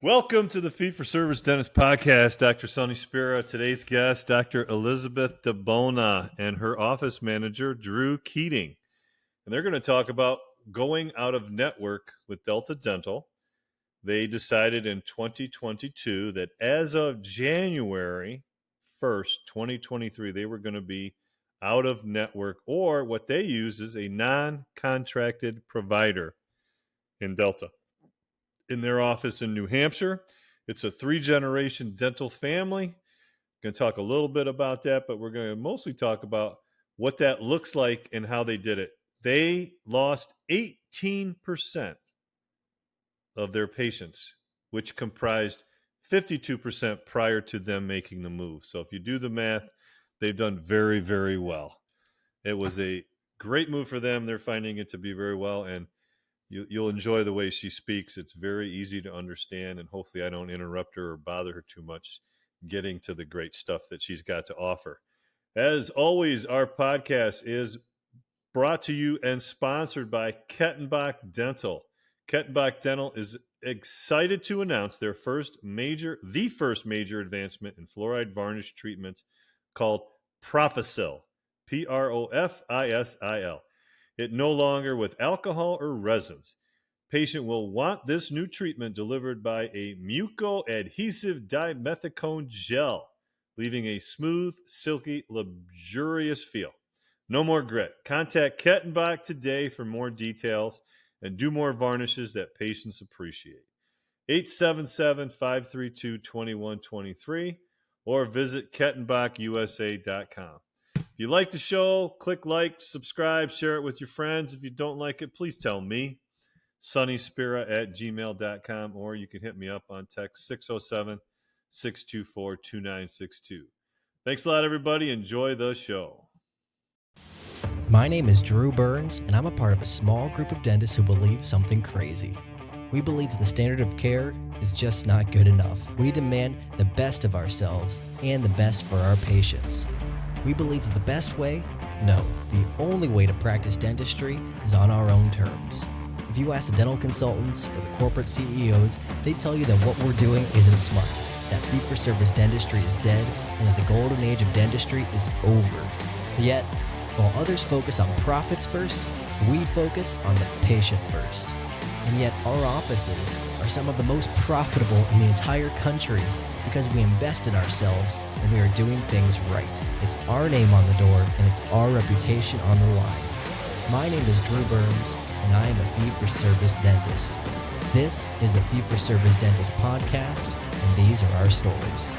Welcome to the Fee-for-Service Dentist Podcast. Dr. Sonny Spira, today's guest, Dr. Elizabeth DiBona, and her office manager, Drew Keating. And they're going to talk about going out of network with Delta Dental. They decided in 2022 that as of January 1st, 2023, they were going to be out of network, or what they use is a non-contracted provider in Delta. In their office in New Hampshire. It's a 3-generation dental family. Going to talk a little bit about that, but we're going to mostly talk about what that looks like and how they did it. They lost 18% of their patients, which comprised 52% prior to them making the move. So if you do the math, they've done very, very well. It was a great move for them. They're finding it to be very well, and you'll enjoy the way she speaks. It's very easy to understand, and hopefully I don't interrupt her or bother her too much getting to the great stuff that she's got to offer. As always, our podcast is brought to you and sponsored by Kettenbach Dental. Kettenbach Dental is excited to announce the first major advancement in fluoride varnish treatments called Profisil, Profisil. It no longer with alcohol or resins. Patient will want this new treatment delivered by a muco-adhesive dimethicone gel, leaving a smooth, silky, luxurious feel. No more grit. Contact Kettenbach today for more details and do more varnishes that patients appreciate. 877-532-2123 or visit kettenbachusa.com. If you like the show, click like, subscribe, share it with your friends. If you don't like it, please tell me, sonnyspira@gmail.com, or you can hit me up on text 607-624-2962. Thanks a lot, everybody. Enjoy the show. My name is Drew Burns, and I'm a part of a small group of dentists who believe something crazy. We believe that the standard of care is just not good enough. We demand the best of ourselves and the best for our patients. We believe that the best way? No, the only way to practice dentistry is on our own terms. If you ask the dental consultants or the corporate CEOs, they tell you that what we're doing isn't smart, that fee-for-service dentistry is dead, and that the golden age of dentistry is over. Yet, while others focus on profits first, we focus on the patient first. And yet our offices are some of the most profitable in the entire country because we invest in ourselves and we are doing things right. It's our name on the door and it's our reputation on the line. My name is Drew Burns and I am a fee-for-service dentist. This is the Fee-for-Service Dentist Podcast, and these are our stories.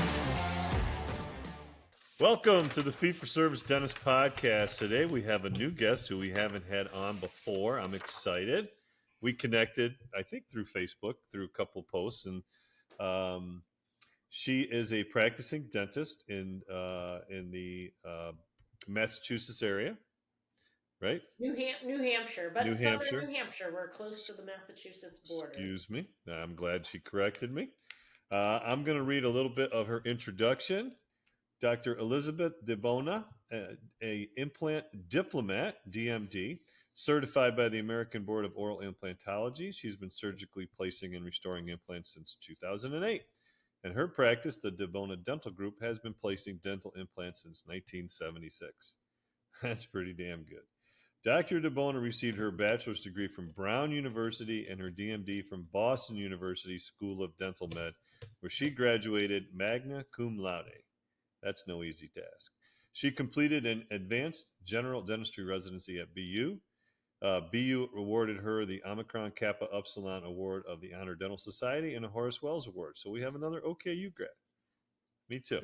Welcome to the Fee-for-Service Dentist Podcast. Today we have a new guest who we haven't had on before. I'm excited. We connected, I think, through Facebook, through a couple posts, and she is a practicing dentist in the Massachusetts area, right? New Hampshire, but New southern Hampshire. New Hampshire. We're close to the Massachusetts border. Excuse me. I'm glad she corrected me. I'm going to read a little bit of her introduction. Dr. Elizabeth DiBona, a implant diplomat, DMD, certified by the American Board of Oral Implantology. She's been surgically placing and restoring implants since 2008. In her practice, the DiBona Dental Group has been placing dental implants since 1976. That's pretty damn good. Dr. DiBona received her bachelor's degree from Brown University and her DMD from Boston University School of Dental Med, where she graduated magna cum laude. That's no easy task. She completed an advanced general dentistry residency at BU. BU awarded her the Omicron Kappa Upsilon Award of the Honor Dental Society and a Horace Wells Award. So we have another OKU grad. Me too.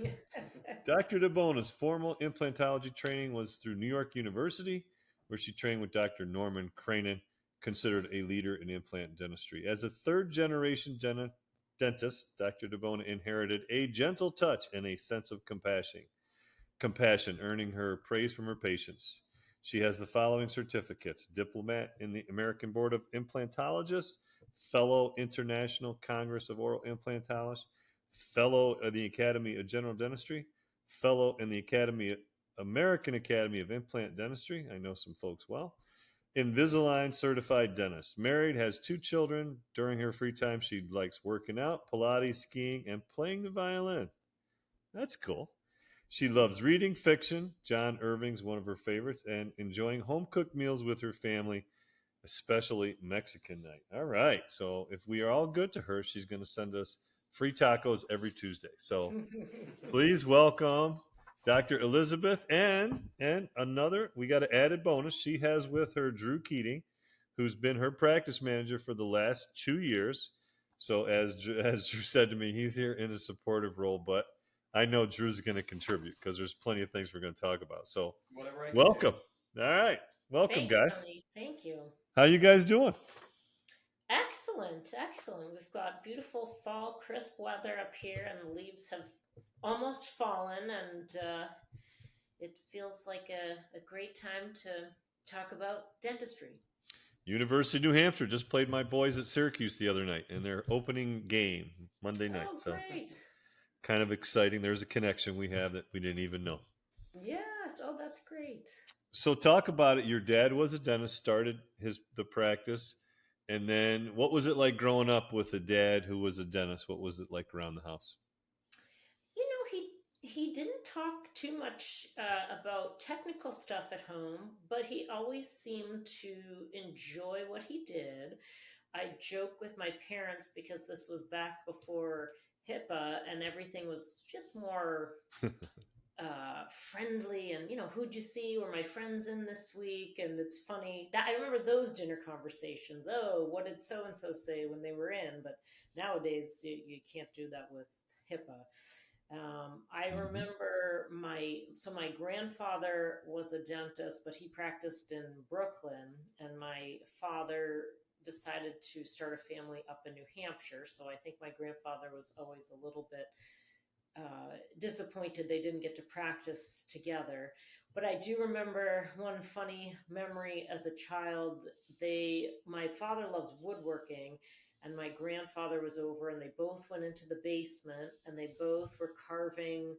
Dr. DiBona's formal implantology training was through New York University, where she trained with Dr. Norman Cranen, considered a leader in implant dentistry. As a third-generation dentist, Dr. DiBona inherited a gentle touch and a sense of compassion, earning her praise from her patients. She has the following certificates: Diplomat in the American Board of Implantologists, Fellow International Congress of Oral Implantologists, Fellow of the Academy of General Dentistry, Fellow in the American Academy of Implant Dentistry. I know some folks well. Invisalign certified dentist. Married, has 2 children. During her free time, she likes working out, Pilates, skiing, and playing the violin. That's cool. She loves reading fiction. John Irving's one of her favorites, and enjoying home cooked meals with her family, especially Mexican night. All right. So if we are all good to her, she's going to send us free tacos every Tuesday. So please welcome Dr. Elizabeth and another. We got an added bonus. She has with her Drew Keating, who's been her practice manager for the last 2 years. So as Drew said to me, he's here in a supportive role, but I know Drew's going to contribute because there's plenty of things we're going to talk about. So welcome. All right. Welcome, Thanks, guys. Tony. Thank you. How you guys doing? Excellent, excellent. We've got beautiful fall, crisp weather up here, and the leaves have almost fallen, and it feels like a great time to talk about dentistry. University of New Hampshire just played my boys at Syracuse the other night in their opening game Monday night. Oh, So great. kind of exciting. There's a connection we have that we didn't even know. Yes. Oh, that's great. So talk about it. Your dad was a dentist, started the practice, and then what was it like growing up with a dad who was a dentist? What was it like around the house? You know, he didn't talk too much about technical stuff at home, but he always seemed to enjoy what he did. I joke with my parents because this was back before HIPAA and everything was just more friendly. And, who'd you see? Were my friends in this week? And it's funny that I remember those dinner conversations. Oh, what did so and so say when they were in? But nowadays, you can't do that with HIPAA. I remember my grandfather was a dentist, but he practiced in Brooklyn, and my father decided to start a family up in New Hampshire. So I think my grandfather was always a little bit disappointed they didn't get to practice together. But I do remember one funny memory as a child. My father loves woodworking, and my grandfather was over, and they both went into the basement, and they both were carving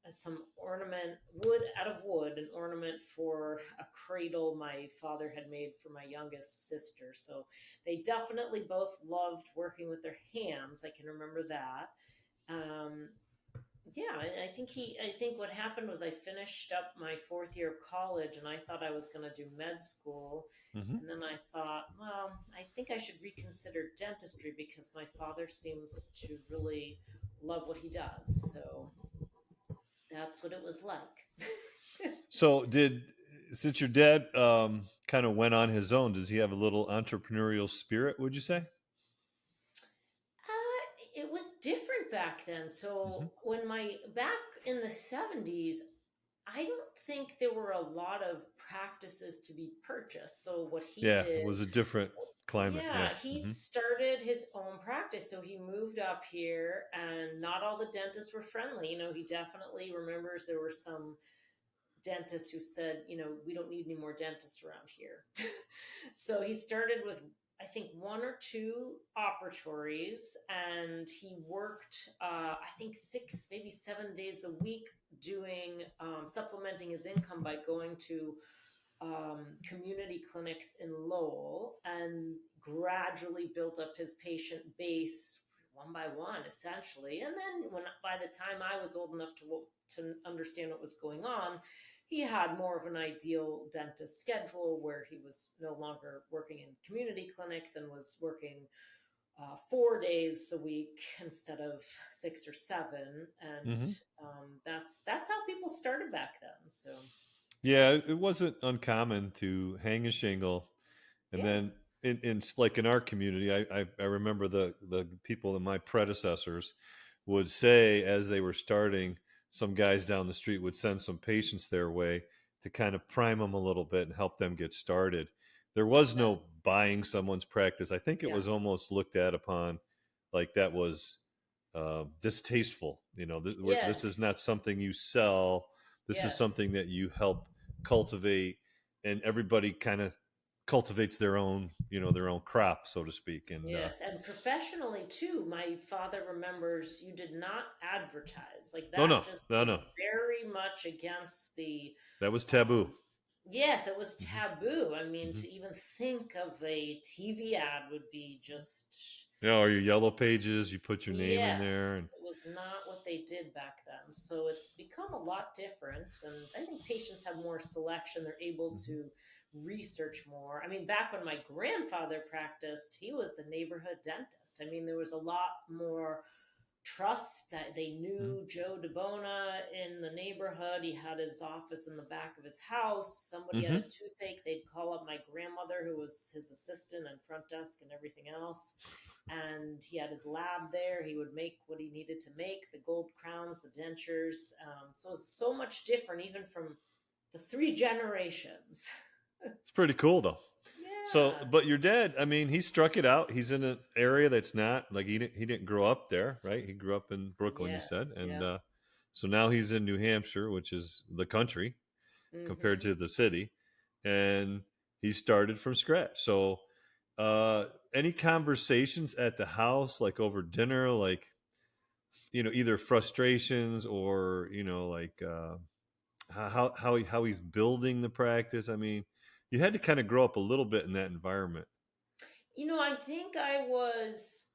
some out of wood, an ornament for a cradle my father had made for my youngest sister. So they definitely both loved working with their hands. I can remember that. Yeah, I think what happened was I finished up my fourth year of college, and I thought I was going to do med school. Mm-hmm. And then I thought, well, I think I should reconsider dentistry because my father seems to really love what he does. So that's what it was like. So since your dad kind of went on his own, does he have a little entrepreneurial spirit, would you say? It was different back then. Mm-hmm. So back in the 70s, I don't think there were a lot of practices to be purchased. So what he Yeah, did, it was a different climate. yeah, he Mm-hmm. started his own practice. So he moved up here, and not all the dentists were friendly. He definitely remembers there were some dentists who said, we don't need any more dentists around here. So he started with, I think, one or two operatories, and he worked, I think 6, maybe 7 days a week doing, supplementing his income by going to community clinics in Lowell, and gradually built up his patient base one by one, essentially. And then by the time I was old enough to understand what was going on, he had more of an ideal dentist schedule where he was no longer working in community clinics and was working 4 days a week instead of 6 or 7. And that's how people started back then. So Yeah, it wasn't uncommon to hang a shingle, and yeah. then in like in our community, I remember the people that my predecessors would say as they were starting, some guys down the street would send some patients their way to kind of prime them a little bit and help them get started. There was That's no buying someone's practice. I think it yeah. was almost looked at upon like that was distasteful. This is Yes. not something you sell. This is Yes. something that you help cultivate, and everybody kind of cultivates their own crop, so to speak. And Yes, and professionally too. My father remembers you did not advertise. Like no, that no, just no, was no, very much against the that was um taboo. Yes, it was Hmm. taboo. I mean, Hmm. to even think of a TV ad would be just, Yeah, or your yellow pages, you put your name in yes, there, and it was not what they did back then. So it's become a lot different. And I think patients have more selection. They're able Mhm. to research more. I mean, back when my grandfather practiced, he was the neighborhood dentist. I mean, there was a lot more trust that they Mhm. knew Joe DiBona in the neighborhood. He had his office in the back of his house. Somebody had a Mhm. toothache, they'd call up my grandmother, who was his assistant and front desk and everything else. And he had his lab there. He would make what he needed to make, the gold crowns, the dentures. So it's so much different, even from the three generations. It's pretty cool though. So, Yeah. but your dad, I mean, he struck it out. He's in an area that's not like he didn't grow up there, right? He grew up in Brooklyn, you Yes. said, and Yeah. so now he's in New Hampshire, which is the country compared Mm-hmm. to the city, and he started from scratch. So, uh, any conversations at the house, like over dinner, like either frustrations or like how he's building the practice. I mean, you had to kind of grow up a little bit in that environment. I think I was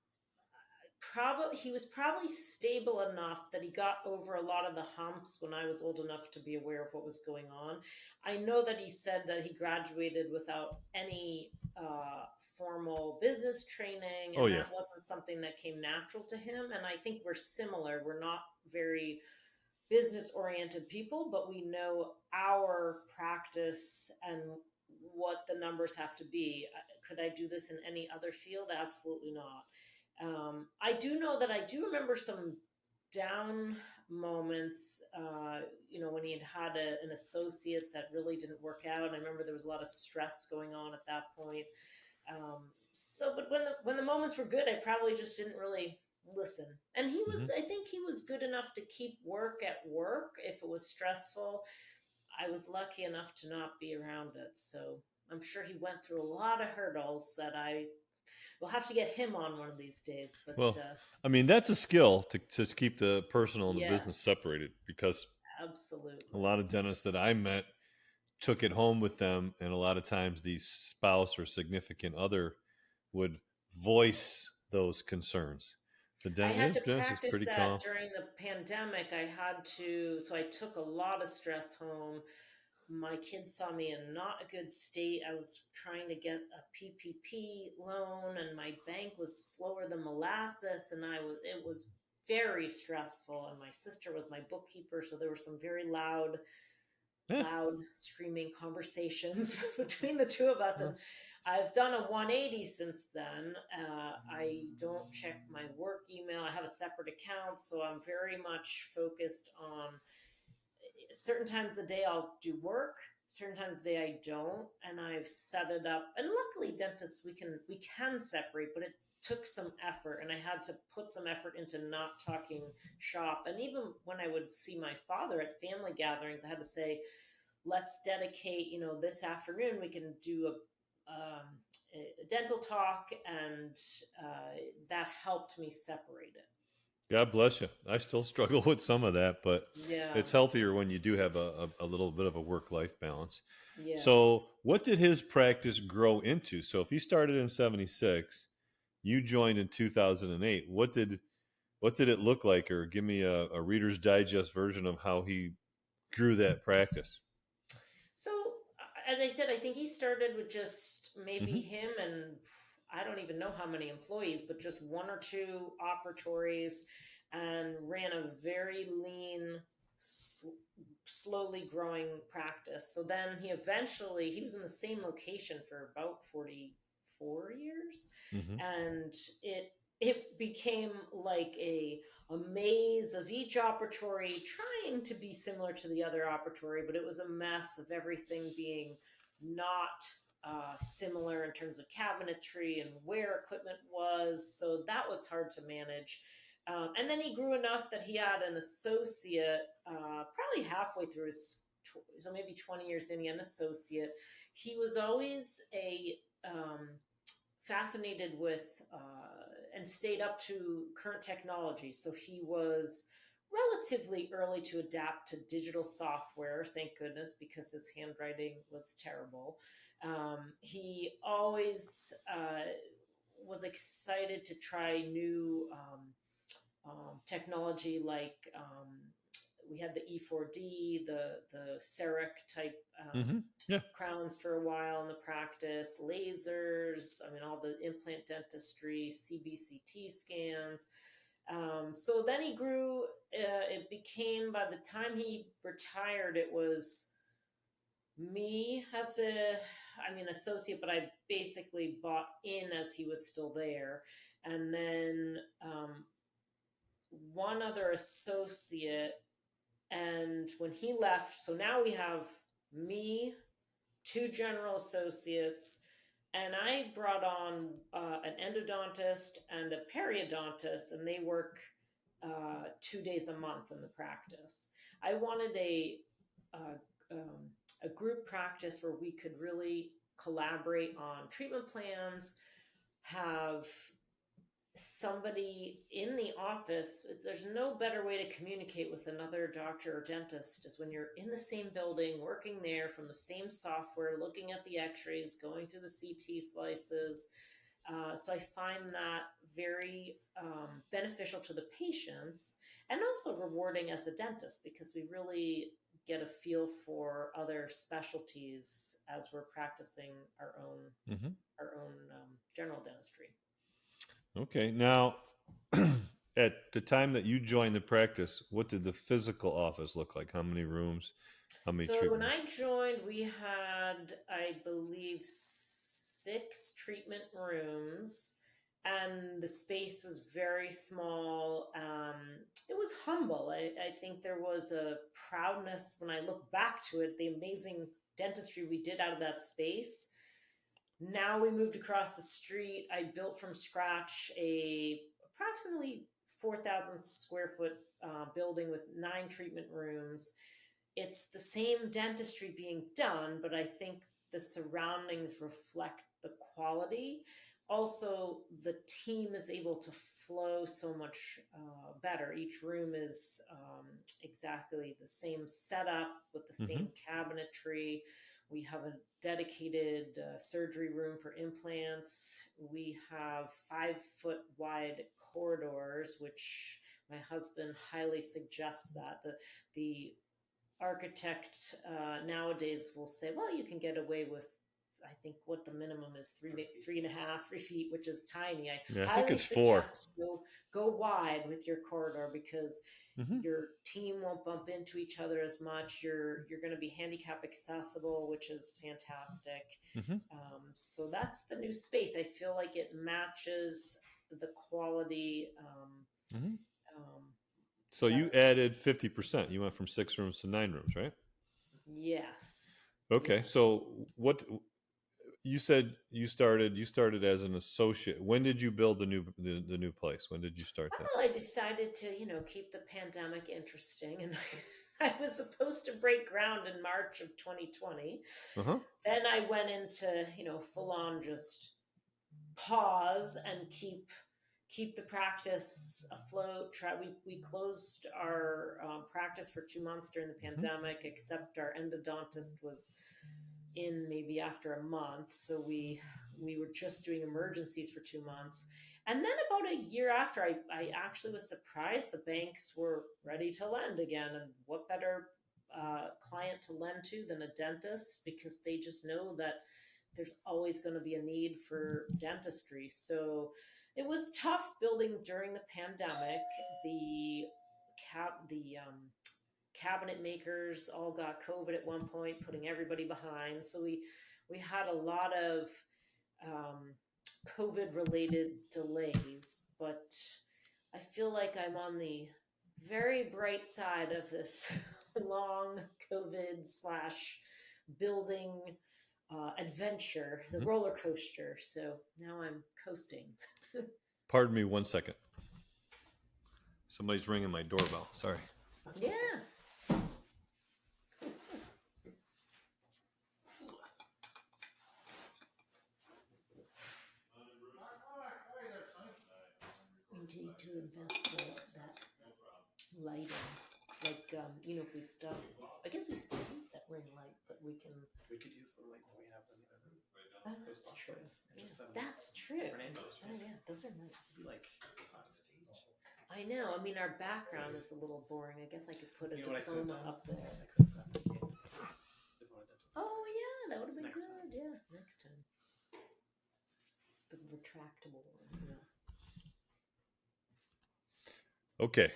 probably he was probably stable enough that he got over a lot of the humps when I was old enough to be aware of what was going on. I know that he said that he graduated without any formal business training, Oh and yeah. that wasn't something that came natural to him. And I think we're similar. We're not very business oriented people, but we know our practice and what the numbers have to be. Could I do this in any other field? Absolutely not. I do know that I do remember some down moments, when he had an associate that really didn't work out. I remember there was a lot of stress going on at that point. But when the moments were good, I probably just didn't really listen. And Hmm. I think he was good enough to keep work at work if it was stressful. I was lucky enough to not be around it, so I'm sure he went through a lot of hurdles that I will have to get him on one of these days. But Well, I mean, that's a skill to keep the personal and the business yes, separated, because a absolutely. lot of dentists that I met took it home with them, and a lot of times the spouse or significant other would voice those concerns. The I had to dentist is practice pretty that calm. during the pandemic. So I took a lot of stress home. My kids saw me in not a good state. I was trying to get a PPP loan, and my bank was slower than molasses, and it was very stressful. And my sister was my bookkeeper, so there were some very Yeah. loud screaming conversations between the two of us. And Well, I've done a 180 since then. I don't check my work email. I have a separate account, so I'm very much focused on certain times of the day I'll do work, certain times of the day I don't, and I've set it up. And luckily, dentists we can separate, but it took some effort, and I had to put some effort into not talking shop. And even when I would see my father at family gatherings, I had to say, let's dedicate, this afternoon we can do a dental talk, and that helped me separate it. God bless you. I still struggle with some of that, but Yeah. it's healthier when you do have a little bit of a work life balance. Yes. So, what did his practice grow into? So, if he started in '76, you joined in 2008. What did it look like? Or give me a Reader's Digest version of how he grew that practice. So, as I said, I think he started with just maybe Hmm. him and I don't even know how many employees, but just one or two operatories, and ran a very lean, s- slowly growing practice. So then he was in the same location for about 44 years, Hmm. and it became like a maze of each operatory trying to be similar to the other operatory, but it was a mess of everything being not similar in terms of cabinetry and where equipment was. So that was hard to manage. And then he grew enough that he had an associate, probably halfway through so maybe 20 years in, he had an associate. He was always fascinated with and stayed up to current technology. So he was relatively early to adapt to digital software, thank goodness, because his handwriting was terrible. He always was excited to try new technology, like we had the E4D, the CEREC type Yeah. crowns for a while in the practice, lasers, I mean, all the implant dentistry, CBCT scans. So then he grew, it became, by the time he retired, it was me as associate, but I basically bought in as he was still there. And then one other associate. And when he left, so now we have me, two general associates, and I brought on an endodontist and a periodontist, and they work 2 days a month in the practice. I wanted uh, um, a group practice where we could really collaborate on treatment plans, have somebody in the office. There's no better way to communicate with another doctor or dentist is when you're in the same building, working there from the same software, looking at the x-rays, going through the CT slices. So I find that very beneficial to the patients, and also rewarding as a dentist, because we really get a feel for other specialties as we're practicing our own Mm-hmm. general dentistry. Okay. Now, at the time that you joined the practice, what did the physical office look like? How many rooms? How many So when treatment? I joined, we had, I believe, 6 treatment rooms, and the space was very small. It was humble. I think there was a proudness when I look back to it, the amazing dentistry we did out of that space. Now we moved across the street. I built from scratch a approximately 4,000 square foot building with 9 treatment rooms. It's the same dentistry being done, but I think the surroundings reflect the quality. Also, the team is able to flow so much better. Each room is exactly the same setup with the Mm-hmm. same cabinetry. We have a dedicated surgery room for implants. We have 5 foot wide corridors, which my husband highly suggests that the architect nowadays will say, well, you can get away with, I think what the minimum is, 3.5 feet, which is tiny. I Yeah, I think highly it's 4. suggest go wide with your corridor, because Mm-hmm. your team won't bump into each other as much. You're going to be handicap accessible, which is fantastic. Mm-hmm. So that's the new space. I feel like it matches the quality. Mm-hmm. Um, So you that added 50%. You went from 6 rooms to 9 rooms, right? Yes. Okay. Yeah. So what you said you started as an associate. When did you build the new place? When did you start that? Well, I decided to, keep the pandemic interesting, and I was supposed to break ground in March of 2020. Uh-huh. Then I went into, full on just pause and keep the practice afloat. We closed our practice for 2 months during the Mm-hmm. pandemic, except our endodontist was in maybe after a month, so we were just doing emergencies for 2 months. And then about a year after, I actually was surprised the banks were ready to lend again. And what better client to lend to than a dentist, because they just know that there's always going to be a need for dentistry. So it was tough building during the pandemic. The cabinet makers all got COVID at one point, putting everybody behind. So we had a lot of COVID related delays, but I feel like I'm on the very bright side of this long COVID slash building adventure, the Mm-hmm. roller coaster. So now I'm coasting. Pardon me 1 second. Somebody's ringing my doorbell. Sorry. Yeah. We need to investigate that lighting. Like, if we stop, I guess we still use that ring light, but we can. We could use the lights that we have in the other room. Oh, Those that's box true. lights. And Yeah, just set 'em that's true. different angles. Oh, yeah, those are nice. It'd be like on a stage. I know. I mean, our background is a little boring. I guess I could put a You know what I could've diploma done? up there. I could have gotten a DiBona dental. Oh, yeah, that would have been Next good. time. Yeah, next time. The retractable one, yeah. Okay.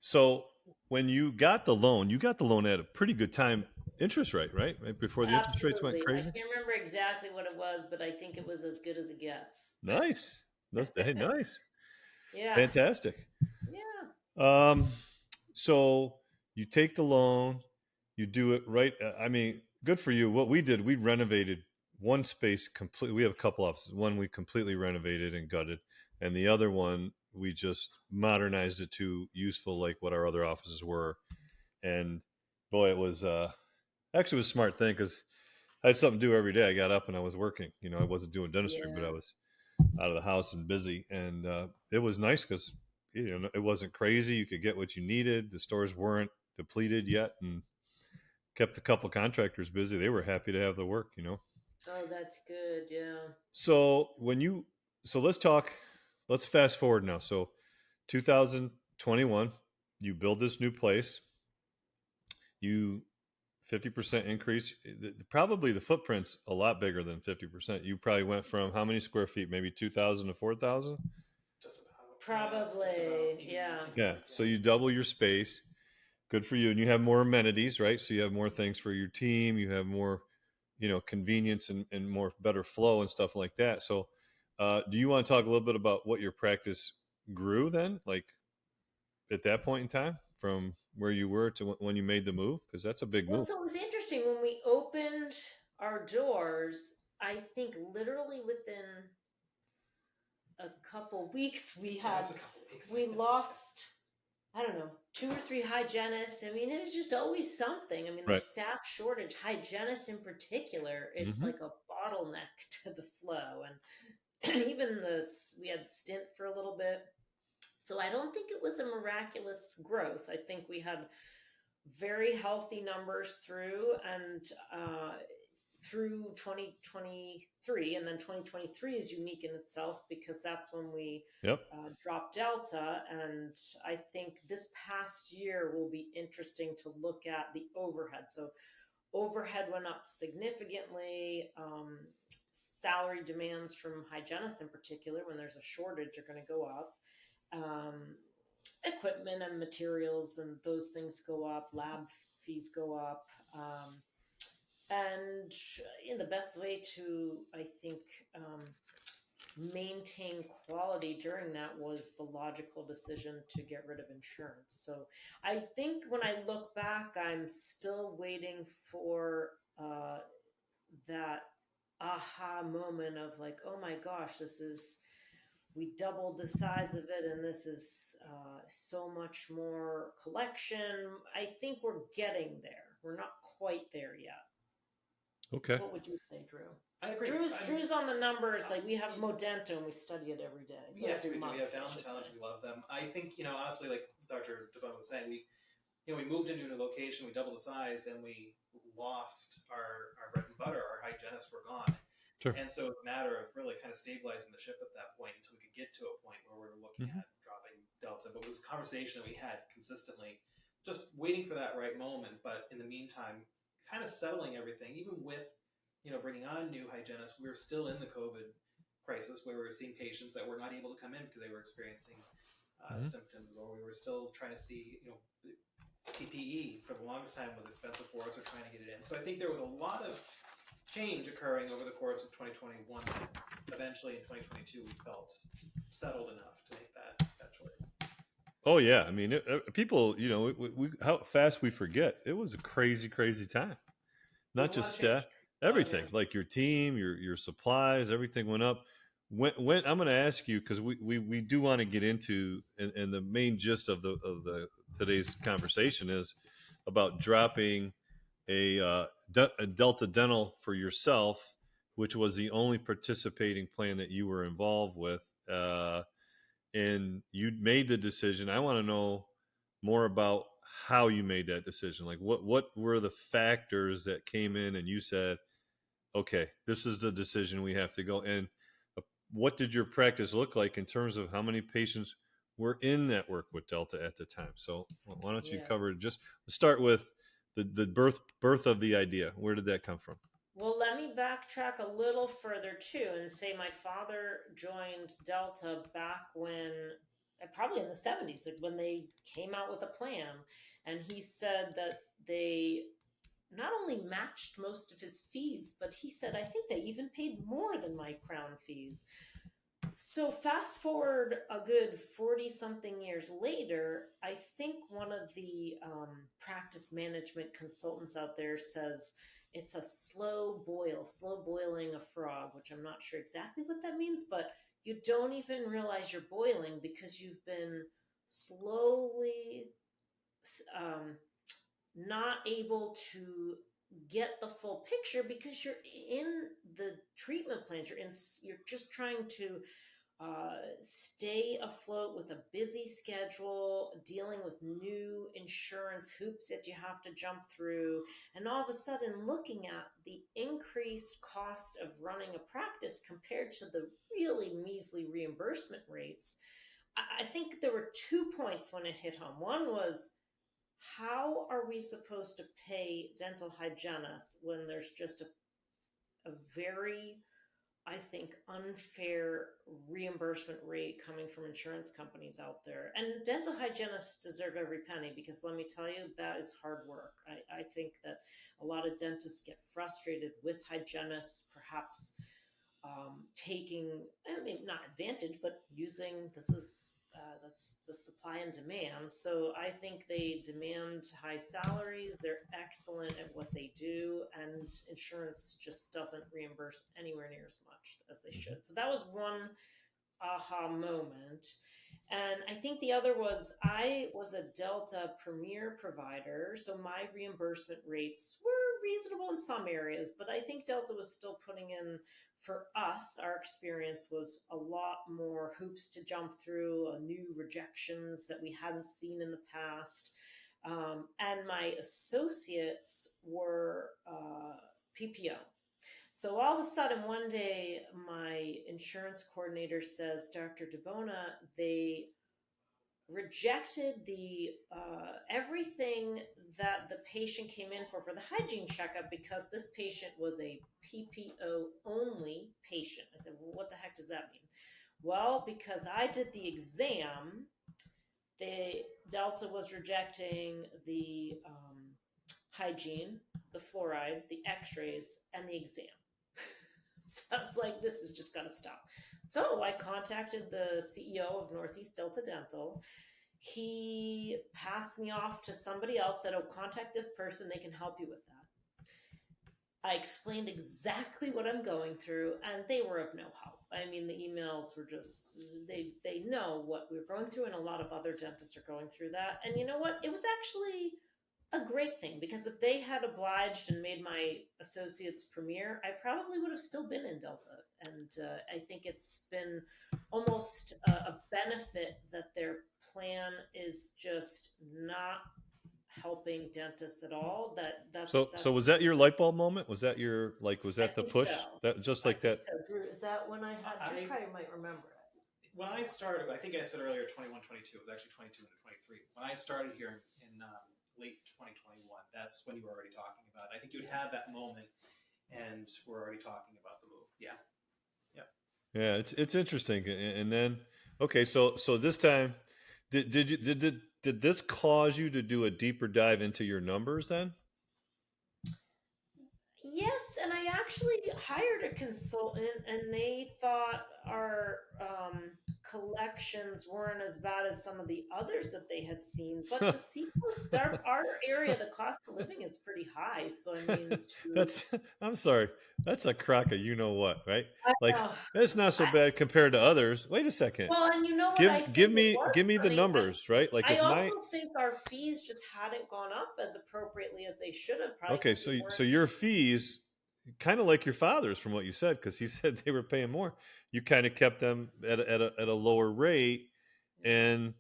So when you got the loan at a pretty good time interest rate, right? Right before the interest rates went Absolutely. I crazy. can't remember exactly what it was, but I think it was as good as it gets. Nice. Hey, nice. Yeah. Fantastic. Yeah. So you take the loan, you do it right. I mean, good for you. What we did, we renovated one space completely. We have a couple offices. One we completely renovated and gutted, and the other one we just modernized it to useful like what our other offices were. And boy, it was actually it was a smart thing because I had something to do every day. I got up and I was working. I wasn't doing dentistry, but Yeah. I was out of the house and busy. And it was nice because it wasn't crazy. You could get what you needed. The stores weren't depleted yet, and kept a couple contractors busy. They were happy to have the work. Oh, that's good. Yeah. So let's fast forward now. So 2021, you build this new place. You 50% increase. Probably the footprint's a lot bigger than 50%. You probably went from how many square feet? Maybe 2,000 to 4,000? Just about. Probably, yeah. Yeah. So you double your space. Good for you. And you have more amenities, right? So you have more things for your team. You have more, convenience and more better flow and stuff like that. So do you want to talk a little bit about what your practice grew then? Like at that point in time from where you were to when you made the move? Because that's a big Well, move. so it was interesting when we opened our doors. I think literally within a couple weeks we lost, I don't know, 2 or 3 hygienists. I mean, it was just always something. I mean, the Right. staff shortage, hygienists in particular, it's like a bottleneck to the flow. And even we had stint for a little bit. So I don't think it was a miraculous growth. I think we had very healthy numbers through through 2023, and then 2023 is unique in itself because that's when we dropped Delta. And I think this past year will be interesting to look at the overhead. So overhead went up significantly. Salary demands from hygienists in particular, when there's a shortage, are going to go up. Equipment and materials and those things go up. Lab fees go up. And the best way to, I think, maintain quality during that was the logical decision to get rid of insurance. So I think when I look back, I'm still waiting for that aha moment of like, oh my gosh, we doubled the size of it, and this is so much more collection. I think we're getting there. We're not quite there yet. Okay. What would you say, Drew? I agree. Drew's on the numbers. Like, we have Modento and we study it every day. Yes, we do. We have dental intelligence. We love them. I think, honestly, like Dr. DiBona was saying, we moved into a new location, we doubled the size, and we lost our bread and butter. Our hygienists were gone. Sure. And so it was a matter of really kind of stabilizing the ship at that point until we could get to a point where we were looking at dropping Delta. But it was a conversation that we had consistently, just waiting for that right moment. But in the meantime, kind of settling everything, even with, bringing on new hygienists. We were still in the COVID crisis where we were seeing patients that were not able to come in because they were experiencing symptoms, or we were still trying to see, PPE for the longest time was expensive for us, or trying to get it in. So I think there was a lot of change occurring over the course of 2021. Eventually in 2022, we felt settled enough to make that choice. Oh yeah. I mean, people, how fast we forget. It was a crazy, crazy time. Not just staff, everything, like your team, your supplies, everything went up. When I'm going to ask you, because we do want to get into, and the main gist of the today's conversation is about dropping a Delta Dental for yourself, which was the only participating plan that you were involved with, and you made the decision. I want to know more about how you made that decision. Like what were the factors that came in and you said, okay, this is the decision we have to go. And what did your practice look like in terms of how many patients were in network with Delta at the time? So why don't you cover Yes. just start with the birth of the idea. Where did that come from? Well, let me backtrack a little further too and say my father joined Delta back when, probably in the 70s, like when they came out with a plan. And he said that they not only matched most of his fees, but he said, I think they even paid more than my crown fees. So fast forward a good 40 something years later, I think one of the practice management consultants out there says it's a slow boiling a frog, which I'm not sure exactly what that means, but you don't even realize you're boiling because you've been slowly um, not able to get the full picture because you're in the treatment plans, you're just trying to stay afloat with a busy schedule, dealing with new insurance hoops that you have to jump through, and all of a sudden looking at the increased cost of running a practice compared to the really measly reimbursement rates. I think there were 2 points when it hit home. One was, how are we supposed to pay dental hygienists when there's just a very, I think, unfair reimbursement rate coming from insurance companies out there? And dental hygienists deserve every penny, because let me tell you, that is hard work. I think that a lot of dentists get frustrated with hygienists, perhaps taking, I mean, not advantage, but using, that's the supply and demand. So I think they demand high salaries. They're excellent at what they do, and insurance just doesn't reimburse anywhere near as much as they should. So that was one aha moment. And I think the other was, I was a Delta Premier provider, so my reimbursement rates were reasonable in some areas, but I think Delta was still putting in, for us, our experience was a lot more hoops to jump through, new rejections that we hadn't seen in the past. And my associates were PPO. So all of a sudden, one day, my insurance coordinator says, Dr. DiBona, they rejected the everything that the patient came in for the hygiene checkup, because this patient was a PPO only patient. I said, well, what the heck does that mean? Well, because I did the exam, the Delta was rejecting the hygiene, the fluoride, the x-rays, and the exam. So I was like, this has just got to stop. So I contacted the CEO of Northeast Delta Dental. He passed me off to somebody else, said, oh, contact this person. They can help you with that. I explained exactly what I'm going through, and they were of no help. I mean, the emails were just, they know what we're going through, and a lot of other dentists are going through that. And you know what? It was actually a great thing, because if they had obliged and made my associates premier, I probably would have still been in Delta. And I think it's been almost a benefit that their plan is just not helping dentists at all. So was that your light bulb moment? Was that your, like, was I that the think push? so. That just I like think that? so. Drew, is that when I had? Drew probably might remember it. When I started, I think I said earlier 21, 22. It was actually 22 into 23. When I started here in late 2021, that's when you were already talking about it. I think you had that moment, and we're already talking about the move. Yeah. Yeah, it's interesting. And then, okay, so this time, did this cause you to do a deeper dive into your numbers then? Yes, and I actually hired a consultant, and they thought our collections weren't as bad as some of the others that they had seen. But the Seacoast, our area, the cost of living is pretty high. So I mean, That's I'm sorry. That's a crock of you know what, right? I Like know. that's not so bad compared to others. Wait a second. Well, and you know what I Give think give it me was, give me the Sonny? numbers, right? Like I if also my think our fees just hadn't gone up as appropriately as they should have, probably okay, because we so weren't. your fees kind of like your father's from what you said, because he said they were paying more. You kind of kept them at a lower rate, Yeah. and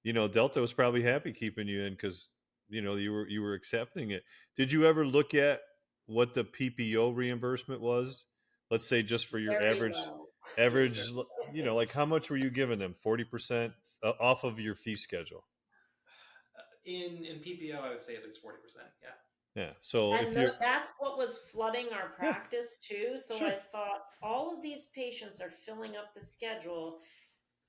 Delta was probably happy keeping you in because you were accepting it. Did you ever look at what the PPO reimbursement was? Let's say just for your Very average low. It was very. average, like how much were you giving them? 40% off of your fee schedule. In PPO, I would say at least 40%. Yeah. Yeah. So if And you're that's what was flooding our yeah, practice too. So sure. I thought all of these patients are filling up the schedule,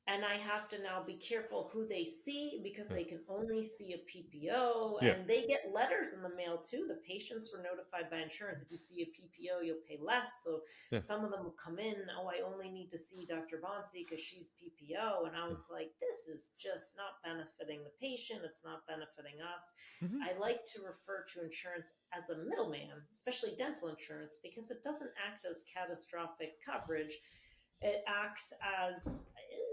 and I have to now be careful who they see because Yeah. they can only see a PPO, Yeah. and they get letters in the mail too. The patients were notified by insurance, if you see a PPO, you'll pay less. So Yeah. some of them will come in, oh, I only need to see Dr. Bonsi because she's PPO. And I was like, this is just not benefiting the patient. It's not benefiting us. Mm-hmm. I like to refer to insurance as a middleman, especially dental insurance, because it doesn't act as catastrophic coverage. It acts as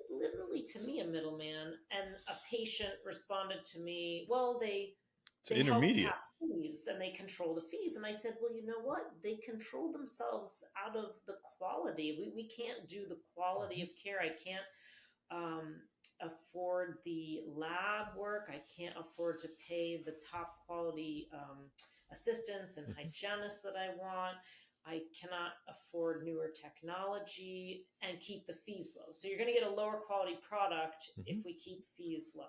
literally to me a middleman, and a patient responded to me, well, It's they help intermediate. cap fees and they control the fees. And I said, well, you know what, they control themselves out of the quality. We can't do the quality of care. I can't afford the lab work. I can't afford to pay the top quality assistants and hygienists that I want. I cannot afford newer technology and keep the fees low. So you're going to get a lower quality product Mm-hmm. if we keep fees low.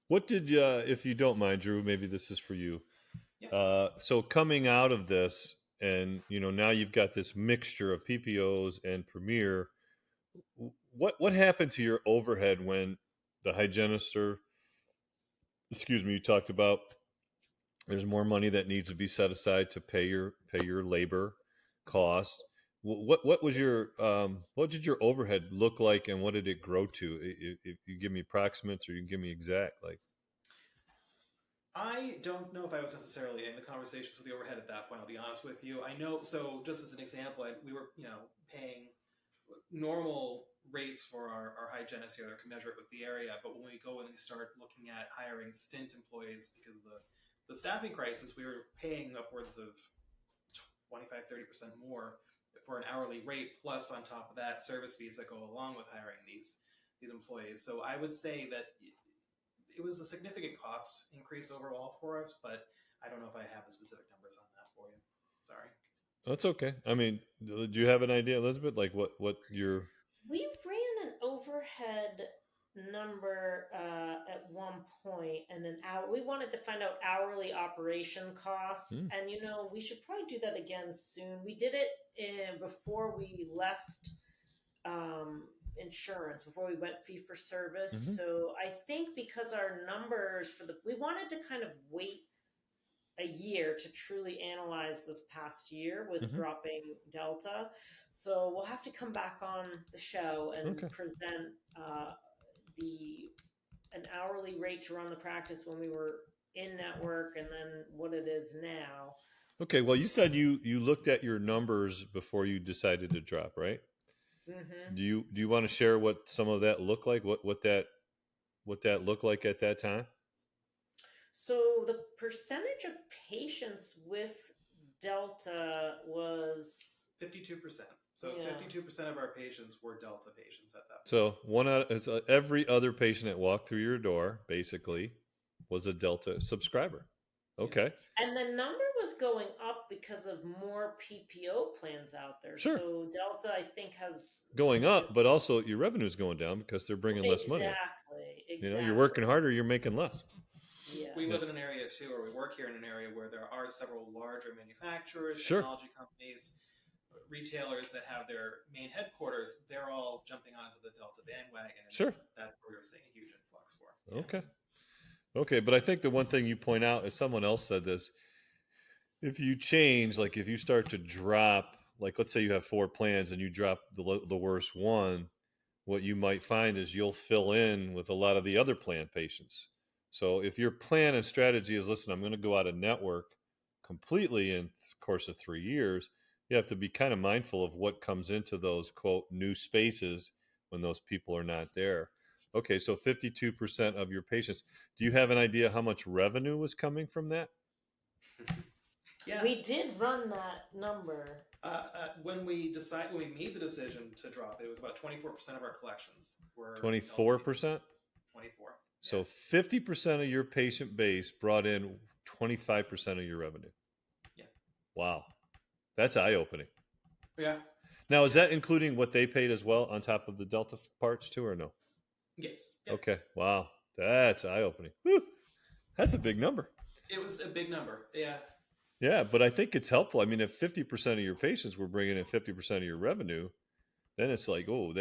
What did you, if you don't mind, Drew, maybe this is for you. Yeah. So coming out of this, and now you've got this mixture of PPOs and Premier. What happened to your overhead when the hygienist, or excuse me, you talked about there's more money that needs to be set aside to pay your labor costs. What was your what did your overhead look like, and what did it grow to? If you give me approximates, or you can give me exact, like. I don't know if I was necessarily in the conversations with the overhead at that point. I'll be honest with you. I know. So, just as an example, we were, paying normal rates for our hygienists here that can measure it with the area. But when we go and we start looking at hiring stint employees because of the staffing crisis, we were paying upwards of 25-30% more for an hourly rate, plus on top of that, service fees that go along with hiring these employees. So I would say that it was a significant cost increase overall for us, but I don't know if I have the specific numbers on that for you. Sorry. That's okay. I mean, do you have an idea, Elizabeth? Like what your We ran an overhead number at one point, and we wanted to find out hourly operation costs, mm, and we should probably do that again soon. We did it before we left insurance, before we went fee for service. mm-hmm. So I think because our numbers we wanted to kind of wait a year to truly analyze this past year with Mm-hmm. dropping Delta. So we'll have to come back on the show and Okay. present an hourly rate to run the practice when we were in network, and then what it is now. Okay. Well, you said you looked at your numbers before you decided to drop, right? Mm-hmm. Do you want to share what some of that looked like? What that looked like at that time? So the percentage of patients with Delta was 52%. So yeah. 52% of our patients were Delta patients at that point. So every other patient that walked through your door basically was a Delta subscriber. Okay. And the number was going up because of more PPO plans out there. Sure. So Delta, I think, has Going up, but also your revenue is going down because they're bringing less money in. Exactly. You're working harder, you're making less. Yeah. We live in an area too, or we work here in an area where there are several larger manufacturers, Sure. technology companies, retailers that have their main headquarters. They're all jumping onto the Delta bandwagon. And Sure. That's where we're seeing a huge influx for. Okay. Okay, but I think the one thing you point out is someone else said this. If you change, like if you start to drop, like let's say you have 4 plans and you drop the worst one, what you might find is you'll fill in with a lot of the other plan patients. So if your plan and strategy is, listen, I'm going to go out of network completely in the course of 3 years, you have to be kind of mindful of what comes into those, quote, new spaces when those people are not there. Okay, so 52% of your patients. Do you have an idea how much revenue was coming from that? Yeah. We did run that number. When we made the decision to drop it, was about 24% of our collections were 24%. 24. So 50% of your patient base brought in 25% of your revenue. Yeah. Wow. That's eye-opening. Yeah. Now, is that including what they paid as well on top of the Delta parts too, or no? Yes. Yep. Okay. Wow. That's eye-opening. Whew. That's a big number. It was a big number. Yeah. Yeah, but I think it's helpful. I mean, if 50% of your patients were bringing in 50% of your revenue, then it's like, oh,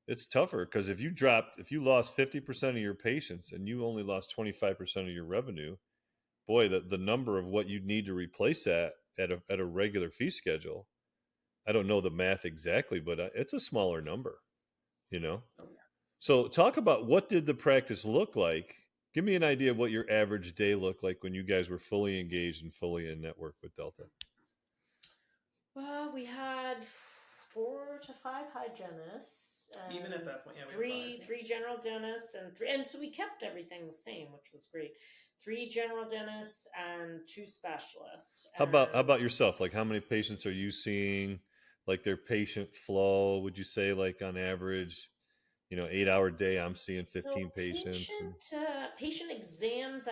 it's tougher because if you lost 50% of your patients and you only lost 25% of your revenue, boy, the number of what you'd need to replace that at a regular fee schedule, I don't know the math exactly, but it's a smaller number, you know? Oh, yeah. So talk about what did the practice look like? Give me an idea of what your average day looked like when you guys were fully engaged and fully in network with Delta. Well, we had 4 to 5 hygienists. Even at that point, yeah, we had 5. Three general dentists and so we kept everything the same, which was great. 3 general dentists and 2 specialists. How about yourself? Like, how many patients are you seeing? Like their patient flow? Would you say, like on average, 8-hour day, I'm seeing 15 patients? Patient exams,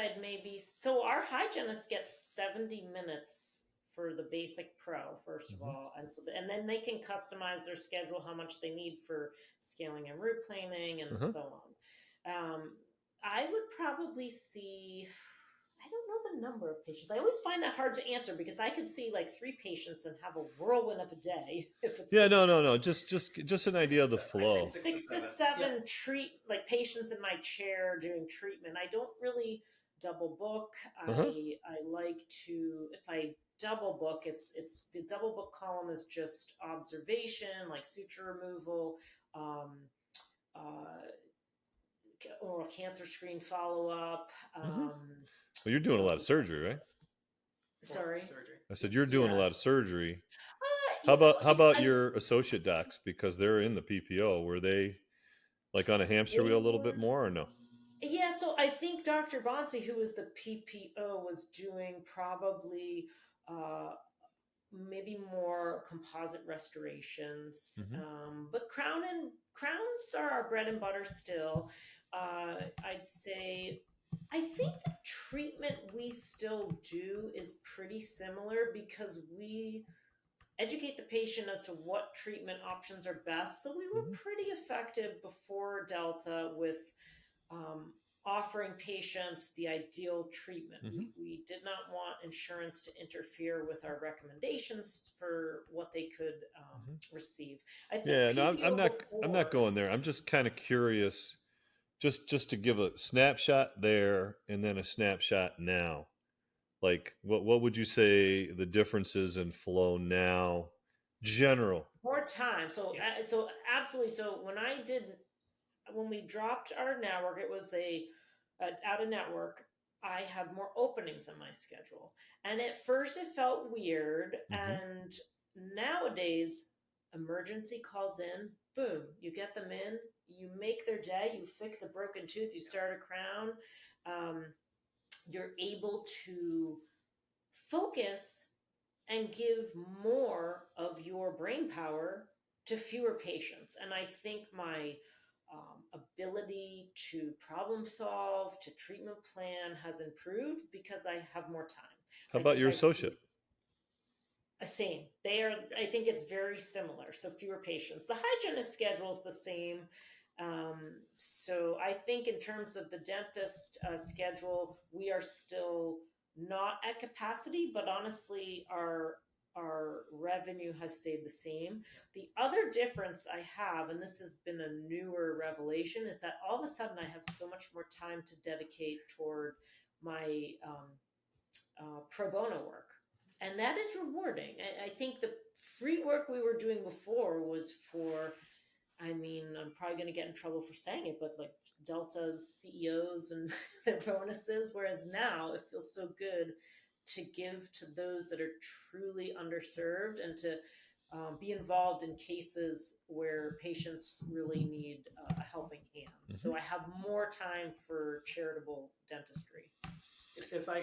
so our hygienists get 70 minutes for the basic pro, first of all, and then they can customize their schedule how much they need for scaling and root planing and so on. I would probably see, I don't know the number of patients. I always find that hard to answer because I could see like 3 patients and have a whirlwind of a day if it's no. Just an idea of the flow. 6 to 7 patients in my chair doing treatment. I don't really double book. I like to, if I double book, it's the double book column is just observation, like suture removal, oral cancer screen follow up. Well, you're doing a lot of surgery, right? Sorry, I said you're doing a lot of surgery. How about your associate docs, because they're in the PPO? Were they like on a hamster wheel a little bit more, or no? Yeah, so I think Dr. Bonsi, who was the PPO, was doing probably maybe more composite restorations. But crowns are our bread and butter still. I'd say, I think the treatment we still do is pretty similar because we educate the patient as to what treatment options are best. So we were pretty effective before Delta with offering patients the ideal treatment. We did not want insurance to interfere with our recommendations for what they could receive. I think I'm not going there. I'm just kind of curious, just to give a snapshot there and then a snapshot now. Like, what would you say the differences in flow now? General. More time. So absolutely. So when we dropped our network, it was out of network. I had more openings in my schedule, and at first it felt weird. And nowadays, emergency calls in, boom, you get them in, you make their day, you fix a broken tooth, you start a crown. You're able to focus and give more of your brain power to fewer patients. And I think my ability to problem solve, to treatment plan has improved because I have more time. How about your associate? Same. I think it's very similar. So fewer patients. The hygienist schedule is the same. So I think in terms of the dentist schedule, we are still not at capacity, but honestly, our revenue has stayed the same. The other difference I have, and this has been a newer revelation, is that all of a sudden I have so much more time to dedicate toward my pro bono work. And that is rewarding. I think the free work we were doing before was for, I'm probably going to get in trouble for saying it, but like Delta's CEOs and their bonuses, whereas now it feels so good to give to those that are truly underserved and to be involved in cases where patients really need a helping hand. So I have more time for charitable dentistry. If I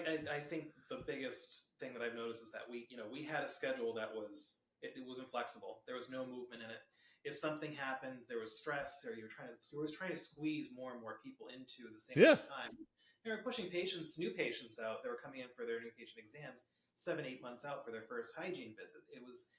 think the biggest thing that I've noticed is that we had a schedule that was, it was inflexible. There was no movement in it. if something happened, there was stress, or you were trying to squeeze more and more people into the same Yeah. amount of time. You were pushing new patients out. They were coming in for their new patient exams 7-8 months out for their first hygiene visit. It was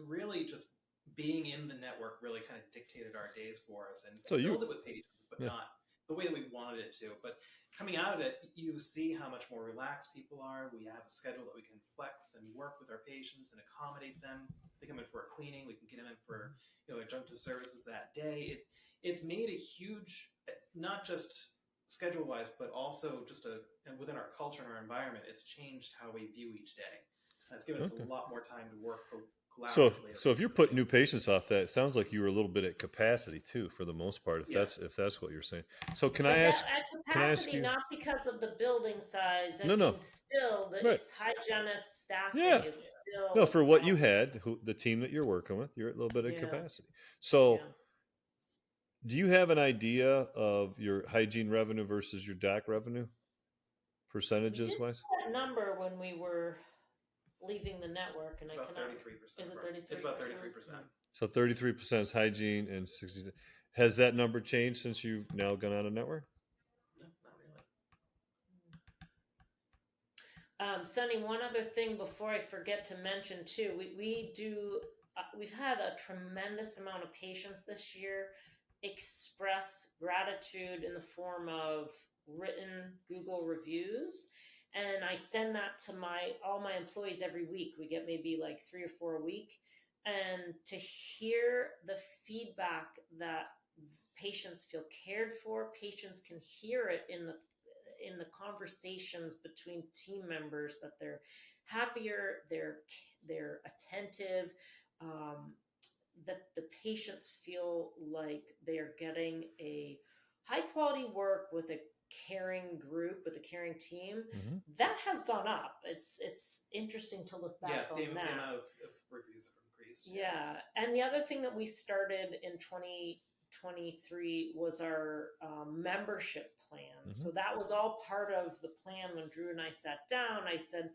really just being in the network really kind of dictated our days for us and So filled it with patients, but yeah. not the way that we wanted it to. But coming out of it, you see how much more relaxed people are. We have a schedule that we can flex and work with our patients and accommodate them. They come in for a cleaning, we can get them in for adjunctive services that day. It's made a huge, not just schedule wise, but also just and within our culture and our environment, it's changed how we view each day. And it's given us a lot more time to work collaboratively. So if you're putting new patients off that, it sounds like you were a little bit at capacity too, for the most part, if that's what you're saying. So can I ask capacity, you? not because of the building size. I No, mean, still, right. its hygienist staffing Yeah. is still No, for what you had, the team that you're working with, you're at a little bit of capacity. So do you have an idea of your hygiene revenue versus your DAC revenue, percentages wise? That number when we were leaving the network, and it's about 33%. Is it 33%? It's about 33%. So 33% is hygiene, and 60. Has that number changed since you've now gone out of network? No, not really. Sonny, one other thing before I forget to mention too, we've had a tremendous amount of patients this year express gratitude in the form of written Google reviews. And I send that to all my employees every week. We get maybe like 3 or 4 a week. And to hear the feedback that patients feel cared for, patients can hear it in the conversations between team members, that they're happier, they're attentive, that the patients feel like they're getting a high quality work with a caring group, with a caring team. That has gone up. It's interesting to look back on that. The amount of reviews have increased. Yeah. And the other thing that we started in 2023 was our membership plan. So that was all part of the plan. When Drew and I sat down, I said,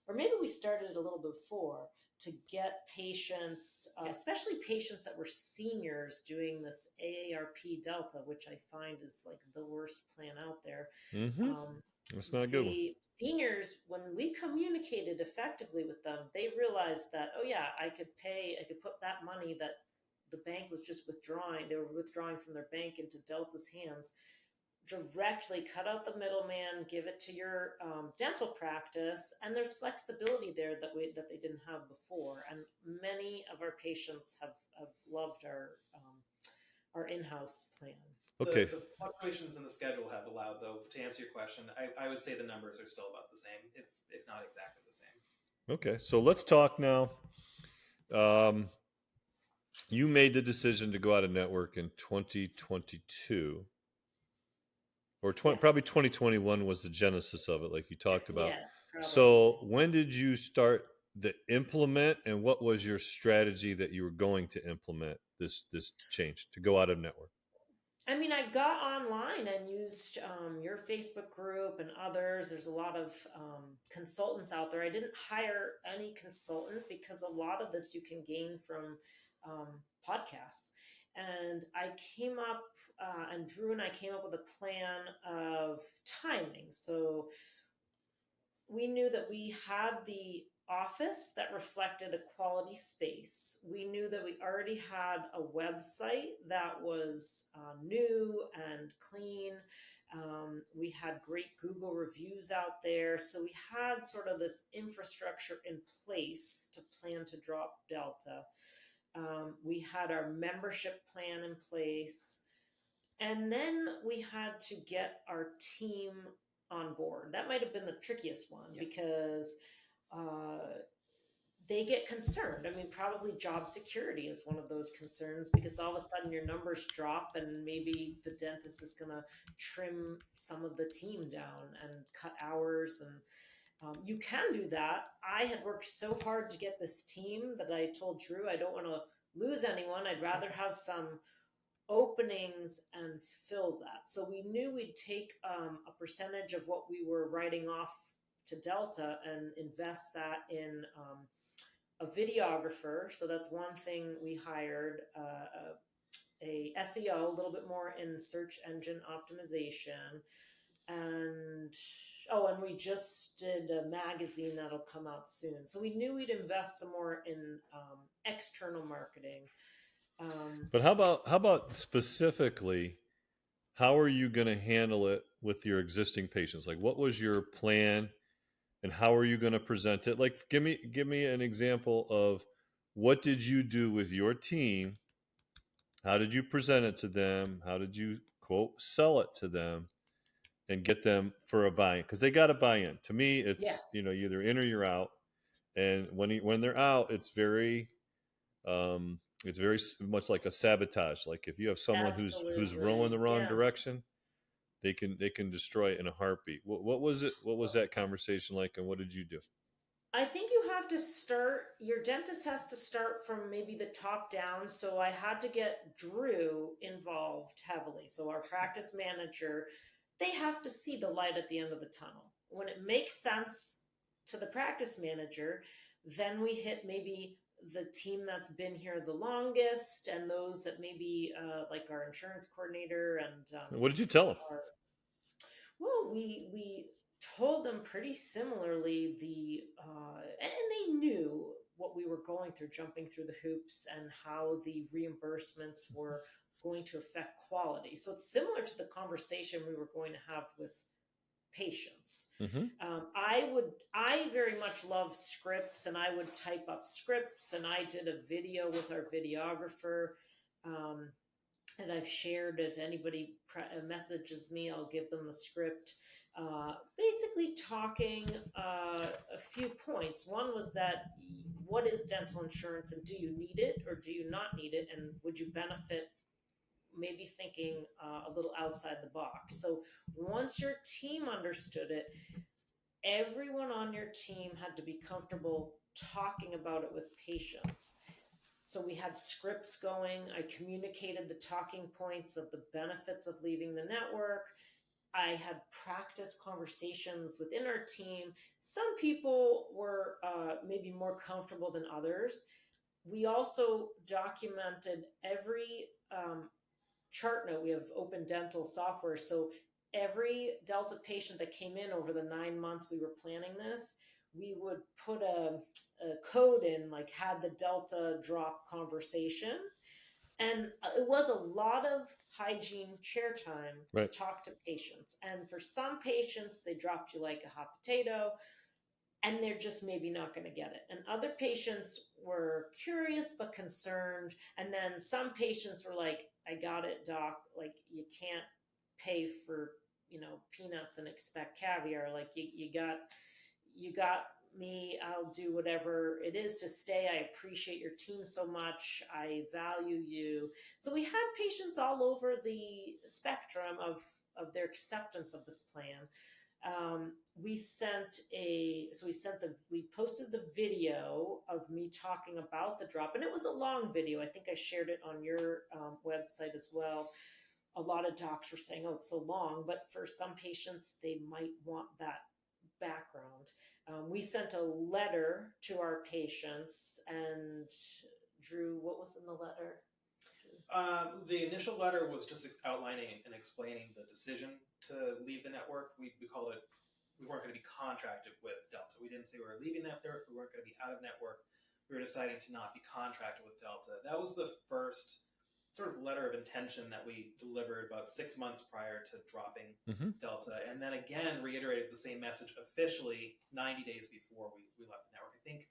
or maybe we started a little before, to get patients, especially patients that were seniors, doing this AARP Delta, which I find is like the worst plan out there. It's not a good one. The seniors, when we communicated effectively with them, they realized that, oh yeah, I could put that money that the bank was just withdrawing. They were withdrawing from their bank into Delta's hands, directly cut out the middleman, give it to your dental practice, and there's flexibility there that they didn't have before. And many of our patients have loved our in-house plan. Okay. The fluctuations in the schedule have allowed, though, to answer your question, I would say the numbers are still about the same, if not exactly the same. Okay, so let's talk now. You made the decision to go out of network in 2022. Or probably 2021 was the genesis of it, like you talked about. Yes, probably. So when did you start the implement, and what was your strategy that you were going to implement this change to go out of network? I mean, I got online and used your Facebook group and others. There's a lot of consultants out there. I didn't hire any consultant because a lot of this you can gain from podcasts. And I came up, and Drew and I came up with a plan of timing. So we knew that we had the office that reflected a quality space. We knew that we already had a website that was new and clean. We had great Google reviews out there. So we had sort of this infrastructure in place to plan to drop Delta. We had our membership plan in place. And then we had to get our team on board. That might have been the trickiest one because they get concerned. I mean, probably job security is one of those concerns, because all of a sudden your numbers drop and maybe the dentist is going to trim some of the team down and cut hours. And you can do that. I had worked so hard to get this team that I told Drew, I don't want to lose anyone. I'd rather have some openings and fill that. So we knew we'd take a percentage of what we were writing off to Delta and invest that in a videographer. So that's one thing we hired, a SEO, a little bit more in search engine optimization. And and we just did a magazine that'll come out soon. So we knew we'd invest some more in external marketing. But how about specifically, how are you going to handle it with your existing patients? Like, what was your plan, and how are you going to present it? Like, give me an example of what did you do with your team? How did you present it to them? How did you quote sell it to them and get them for a buy-in? Because they got to buy in. To me, Yeah, it's you're either in or you're out. And when they're out, it's very much like a sabotage. Like if you have someone who's rowing absolutely. the wrong Yeah. direction, they can destroy it in a heartbeat. What was it? What was that conversation like, and what did you do? I think you have to start, your dentist has to start from maybe the top down. So I had to get Drew involved heavily. So our practice manager, they have to see the light at the end of the tunnel. When it makes sense to the practice manager, then we hit maybe the team that's been here the longest and those that maybe like our insurance coordinator and What did you tell them? our well, we told them pretty similarly and they knew what we were going through, jumping through the hoops, and how the reimbursements were going to affect quality. So it's similar to the conversation we were going to have with patients. Mm-hmm. I very much love scripts, and I would type up scripts, and I did a video with our videographer. Um, and I've shared, if anybody messages me, I'll give them the script. Basically, talking a few points. One was that what is dental insurance, and do you need it or do you not need it, and would you benefit? Maybe thinking a little outside the box. So once your team understood it, everyone on your team had to be comfortable talking about it with patients. So we had scripts going. I communicated the talking points of the benefits of leaving the network. I had practice conversations within our team. Some people were maybe more comfortable than others. We also documented every chart note. We have open dental software. So every Delta patient that came in over the 9 months we were planning this, we would put a code in, like had the Delta drop conversation. And it was a lot of hygiene chair time to Right. talk to patients. And for some patients, they dropped you like a hot potato, and they're just maybe not going to get it. And other patients were curious but concerned. And then some patients were like, I got it, doc. Like, you can't pay for, peanuts and expect caviar. Like, you got me. I'll do whatever it is to stay. I appreciate your team so much. I value you. So we had patients all over the spectrum of their acceptance of this plan. We posted the video of me talking about the drop, and it was a long video. I think I shared it on your website as well. A lot of docs were saying, oh, it's so long, but for some patients, they might want that background. We sent a letter to our patients, and Drew, what was in the letter? The initial letter was just outlining and explaining the decision to leave the network. We called it, we weren't going to be contracted with Delta. We didn't say we were leaving that network. We weren't going to be out of network. We were deciding to not be contracted with Delta. That was the first sort of letter of intention that we delivered about 6 months prior to dropping Delta. And then again, reiterated the same message officially 90 days before we left the network. I think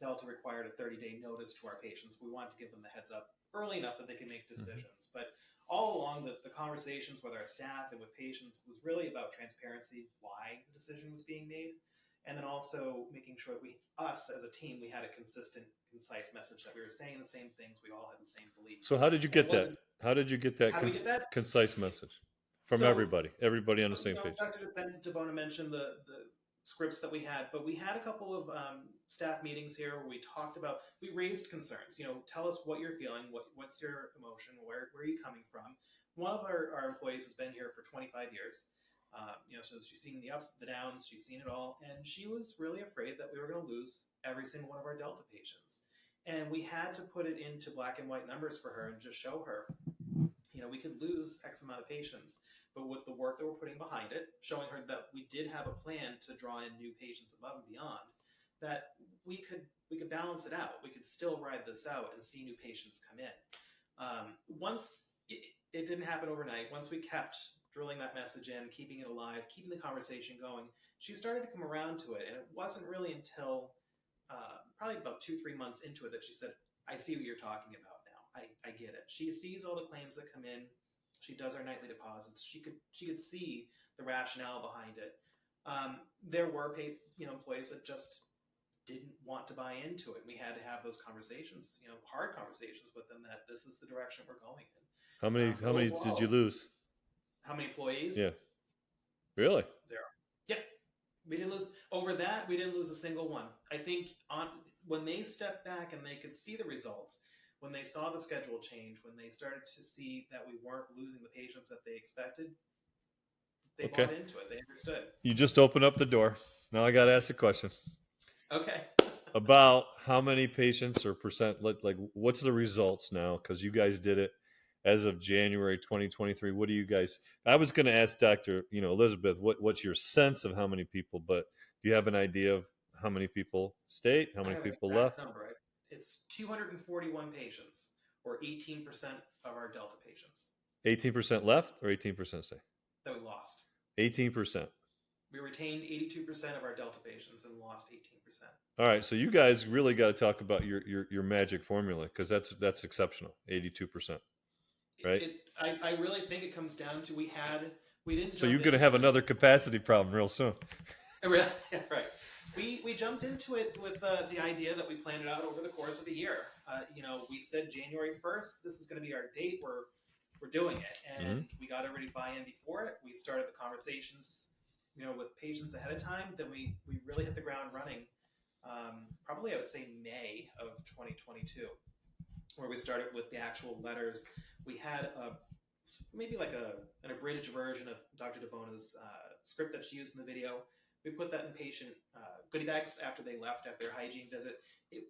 Delta required a 30-day notice to our patients. We wanted to give them the heads up early enough that they can make decisions. But all along, the conversations with our staff and with patients was really about transparency, why the decision was being made, and then also making sure us as a team, we had a consistent, concise message that we were saying the same things, we all had the same beliefs. So how did you get that? How did you get that concise message from everybody on the same page? Dr. DiBona mentioned the scripts that we had, but we had a couple of staff meetings here where we talked about, we raised concerns. Tell us what you're feeling, what's your emotion, where are you coming from? One of our employees has been here for 25 years. So she's seen the ups, the downs, she's seen it all, and she was really afraid that we were going to lose every single one of our Delta patients. And we had to put it into black and white numbers for her and just show her, we could lose X amount of patients, but with the work that we're putting behind it, showing her that we did have a plan to draw in new patients above and beyond, that we could balance it out. We could still ride this out and see new patients come in. Once it didn't happen overnight, once we kept drilling that message in, keeping it alive, keeping the conversation going, she started to come around to it. And it wasn't really until probably about 2-3 months into it that she said, I see what you're talking about now. I get it. She sees all the claims that come in. She does our nightly deposits. She could see the rationale behind it. There were employees that just didn't want to buy into it. We had to have those conversations, hard conversations with them that this is the direction we're going in. How many did you lose? How many employees? Yeah. Really? 0. Yeah. We didn't lose over that. We didn't lose a single one. I think when they stepped back and they could see the results, when they saw the schedule change, when they started to see that we weren't losing the patients that they expected, they bought into it. They understood. You just opened up the door. Now I got to ask a question. Okay. About how many patients or percent, like what's the results now? Because you guys did it as of January 2023. What do you guys, I was going to ask Dr. Elizabeth, what's your sense of how many people, but do you have an idea of how many people stayed, how many people left? Number. It's 241 patients, or 18% of our Delta patients. 18% left or 18% stay? That we lost. 18%. We retained 82% of our Delta patients and lost 18%. All right, so you guys really got to talk about your magic formula, because that's exceptional, 82%. Right. I really think it comes down to we didn't. So you're going to have another capacity problem real soon. Right. We jumped into it with the idea that we planned it out over the course of a year. We said January 1st, this is going to be our date. We're doing it, and we got everybody to buy in before it. We started the conversations, with patients ahead of time. Then we really hit the ground running. Probably I would say May of 2022, where we started with the actual letters. We had maybe like an abridged version of Dr. DiBona's script that she used in the video. We put that in patient goodie bags after they left, after their hygiene visit.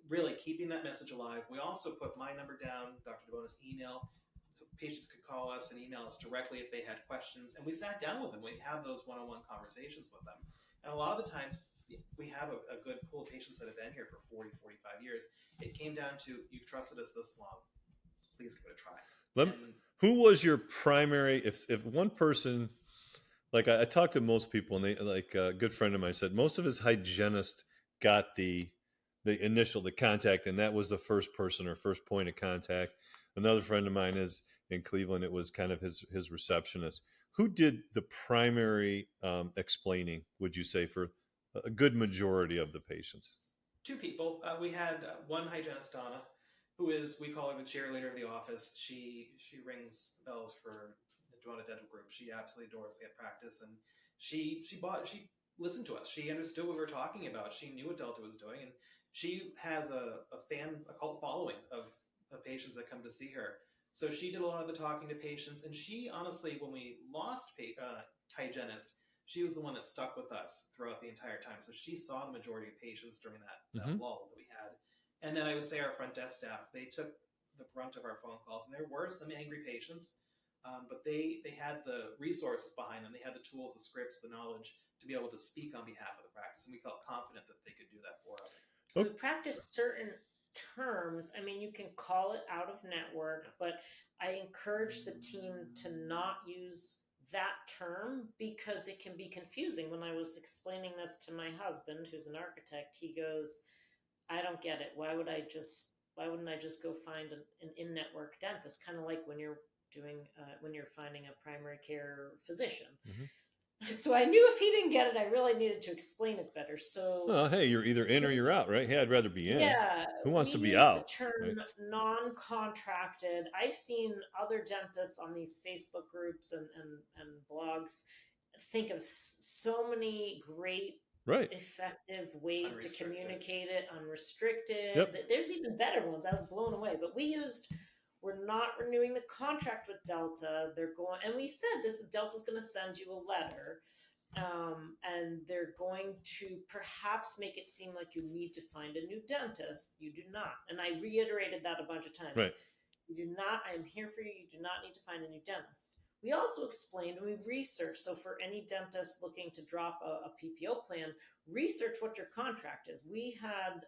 Really keeping that message alive. We also put my number down, Dr. DiBona's email, so patients could call us and email us directly if they had questions. And we sat down with them. We had those one-on-one conversations with them. And a lot of the times, we have a good pool of patients that have been here for 40, 45 years. It came down to, you've trusted us this long. Please give it a try. Who was your primary, if one person, like I talked to most people, and they, like a good friend of mine said, most of his hygienists got the contact, and that was the first person or first point of contact. Another friend of mine is in Cleveland. It was kind of his receptionist. Who did the primary explaining, would you say, for a good majority of the patients? 2 people. We had one hygienist, Donna, who is, we call her the cheerleader of the office. She rings bells for the DiBona Dental Group. She absolutely adores the practice, and she listened to us. She understood what we were talking about. She knew what Delta was doing, and she has a cult following of patients that come to see her. So she did a lot of the talking to patients, and she honestly, when we lost hygienists, she was the one that stuck with us throughout the entire time. So she saw the majority of patients during that lull that we had. And then I would say our front desk staff, they took the brunt of our phone calls, and there were some angry patients, but they had the resources behind them. They had the tools, the scripts, the knowledge to be able to speak on behalf of the practice, and we felt confident that they could do that for us. We practiced certain terms. I mean, you can call it out of network, but I encourage the team to not use that term because it can be confusing. When I was explaining this to my husband, who's an architect, he goes, I don't get it. Why wouldn't I just go find an in-network dentist? Kind of like when you're finding a primary care physician. So I knew if he didn't get it, I really needed to explain it better. So, well, hey, you're either in or you're out, right? Hey, I'd rather be in. Yeah. Who wants to be use out? The term right? non-contracted. I've seen other dentists on these Facebook groups and blogs think of so many great, effective ways to communicate it. Unrestricted. Yep. There's even better ones. I was blown away. But we used we're not renewing the contract with Delta. They're going, and we said, Delta's going to send you a letter. And they're going to perhaps make it seem like you need to find a new dentist. You do not. And I reiterated that a bunch of times. Right. You do not, I am here for you. You do not need to find a new dentist. We also explained, and we've researched, so for any dentist looking to drop a PPO plan, research what your contract is. We had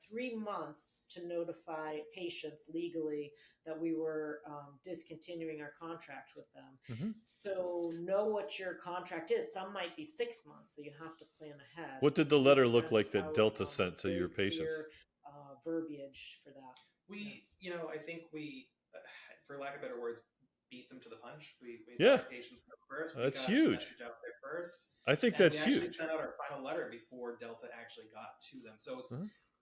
3 months to notify patients legally that we were discontinuing our contract with them. Mm-hmm. So know what your contract is. Some might be 6 months, so you have to plan ahead. What did the letter look like that Delta sent to your patients? Verbiage for that. I think we, for lack of better words, beat them to the punch. We yeah. Our patients go first. That's got huge. The message out there first. I think and that's we actually huge. Sent out our final letter before Delta actually got to them. So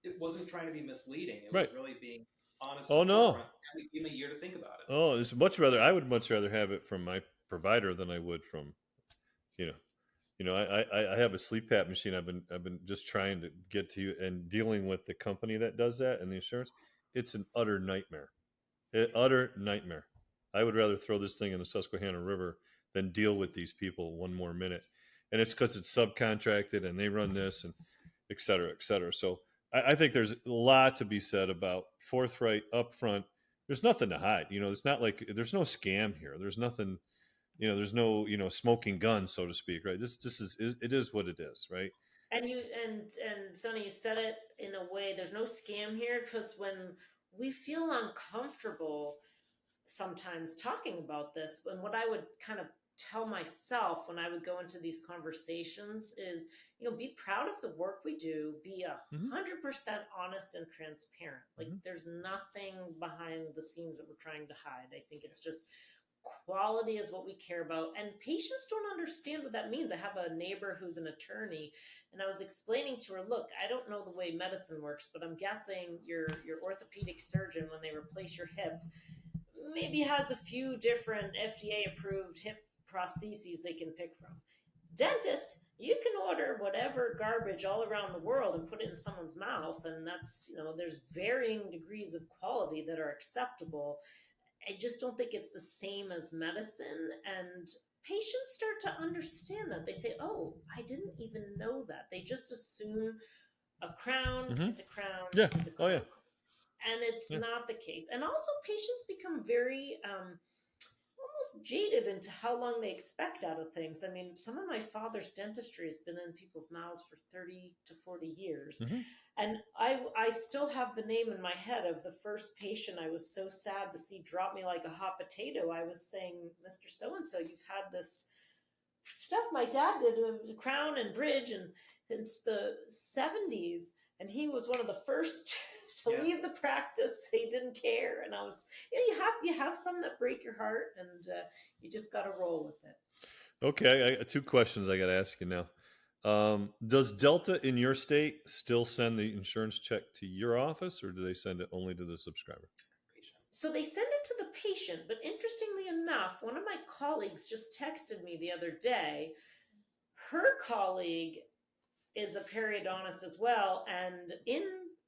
it wasn't trying to be misleading. It was really being honest. Oh no! And we gave them a year to think about it. Oh, it's much rather. I would much rather have it from my provider than I would from, I have a sleep app machine. I've been just trying to get to you and dealing with the company that does that and the insurance. It's an utter nightmare. Utter nightmare. I would rather throw this thing in the Susquehanna River than deal with these people one more minute. And it's because it's subcontracted and they run this and et cetera, et cetera. So I think there's a lot to be said about forthright, upfront. There's nothing to hide. It's not like there's no scam here. There's nothing, there's no, smoking gun, so to speak, right? This it is what it is, right? And Sonny, you said it in a way, there's no scam here, because when we feel uncomfortable sometimes talking about this, and what I would kind of tell myself when I would go into these conversations is, be proud of the work we do, be 100% honest and transparent. Like there's nothing behind the scenes that we're trying to hide. I think it's just quality is what we care about. And patients don't understand what that means. I have a neighbor who's an attorney, and I was explaining to her, look, I don't know the way medicine works, but I'm guessing your orthopedic surgeon, when they replace your hip, maybe has a few different FDA approved hip prostheses they can pick from. Dentists, you can order whatever garbage all around the world and put it in someone's mouth, and that's, there's varying degrees of quality that are acceptable. I just don't think it's the same as medicine, and patients start to understand that. They say, oh, I didn't even know that. They just assume a crown is a crown is a crown. Oh, yeah. And it's not the case. And also patients become very almost jaded into how long they expect out of things. I mean, some of my father's dentistry has been in people's mouths for 30 to 40 years. And I still have the name in my head of the first patient I was so sad to see drop me like a hot potato. I was saying, Mr. So-and-so, you've had this stuff my dad did with the crown and bridge, and it's the 70s. And he was one of the first to leave the practice. He didn't care. And I was, you have some that break your heart, and you just got to roll with it. Okay. I got 2 questions I got to ask you now. Does Delta in your state still send the insurance check to your office, or do they send it only to the subscriber? So they send it to the patient, but interestingly enough, one of my colleagues just texted me the other day. Her colleague is a periodontist as well, and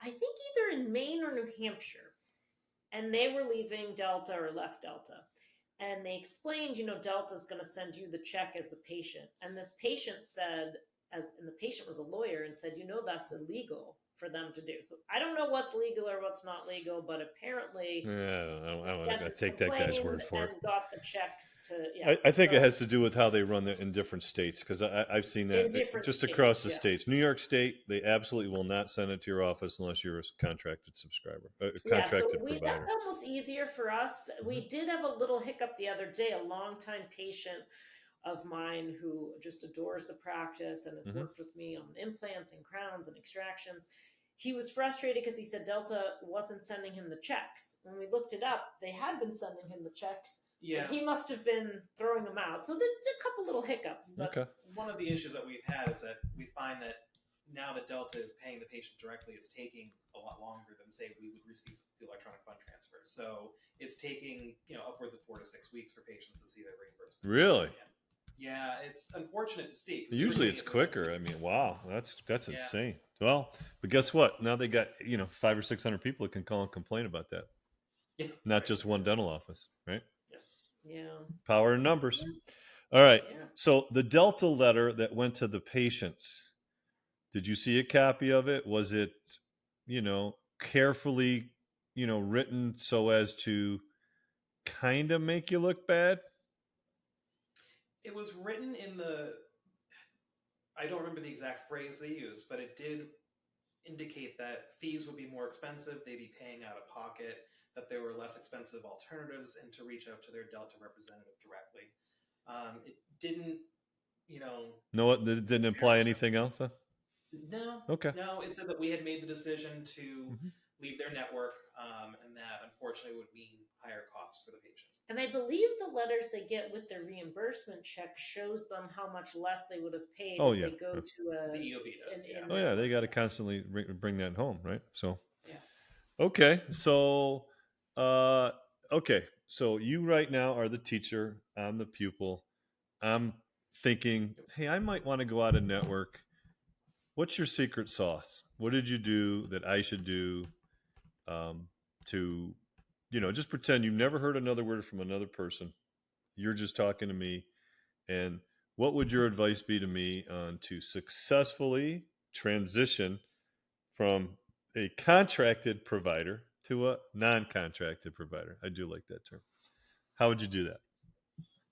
I think either in Maine or New Hampshire, and they were leaving Delta or left Delta, and they explained, Delta's going to send you the check as the patient, and this patient said, and the patient was a lawyer, and said, that's illegal for them to do. So I don't know what's legal or what's not legal, but apparently I don't take that guy's word for it. And got the checks to. I think it has to do with how they run it in different states, because I've seen that just states, across the states. New York State, they absolutely will not send it to your office unless you're a contracted subscriber, contracted provider. That's almost easier for us. We did have a little hiccup the other day. A longtime patient of mine who just adores the practice and has worked with me on implants and crowns and extractions. He was frustrated because he said Delta wasn't sending him the checks. When we looked it up, they had been sending him the checks. Yeah. He must have been throwing them out. So there's a couple little hiccups. But one of the issues that we've had is that we find that now that Delta is paying the patient directly, it's taking a lot longer than, say, we would receive the electronic fund transfer. So it's taking, upwards of 4 to 6 weeks for patients to see their reimbursement. Really? Yeah, it's unfortunate to see. Usually it's quicker. I mean, wow, that's insane. Well, but guess what? Now they got 500 or 600 people that can call and complain about that. Yeah. not just one dental office, right? Yeah. Power in numbers. All right. Yeah. So the Delta letter that went to the patients, did you see a copy of it? Was it, carefully, written so as to kind of make you look bad? It was written in the, I don't remember the exact phrase they used, but it did indicate that fees would be more expensive, they'd be paying out of pocket, that there were less expensive alternatives, and to reach out to their Delta representative directly. It didn't, No, it didn't imply anything else, huh? no, Okay. no. It said that we had made the decision to Mhm. leave their network, and that unfortunately would mean higher costs for the patient. And I believe the letters they get with their reimbursement check shows them how much less they would have paid Oh, if yeah. they go Yeah. to The EOB does, yeah. Oh, yeah. They got to constantly bring that home, right? So, Yeah. okay. So, uh, okay. So you right now are the teacher. I'm the pupil. I'm thinking, hey, I might want to go out of network. What's your secret sauce? What did you do that I should do um, to, just pretend you've never heard another word from another person. You're just talking to me. And what would your advice be to me on to successfully transition from a contracted provider to a non-contracted provider? I do like that term. How would you do that?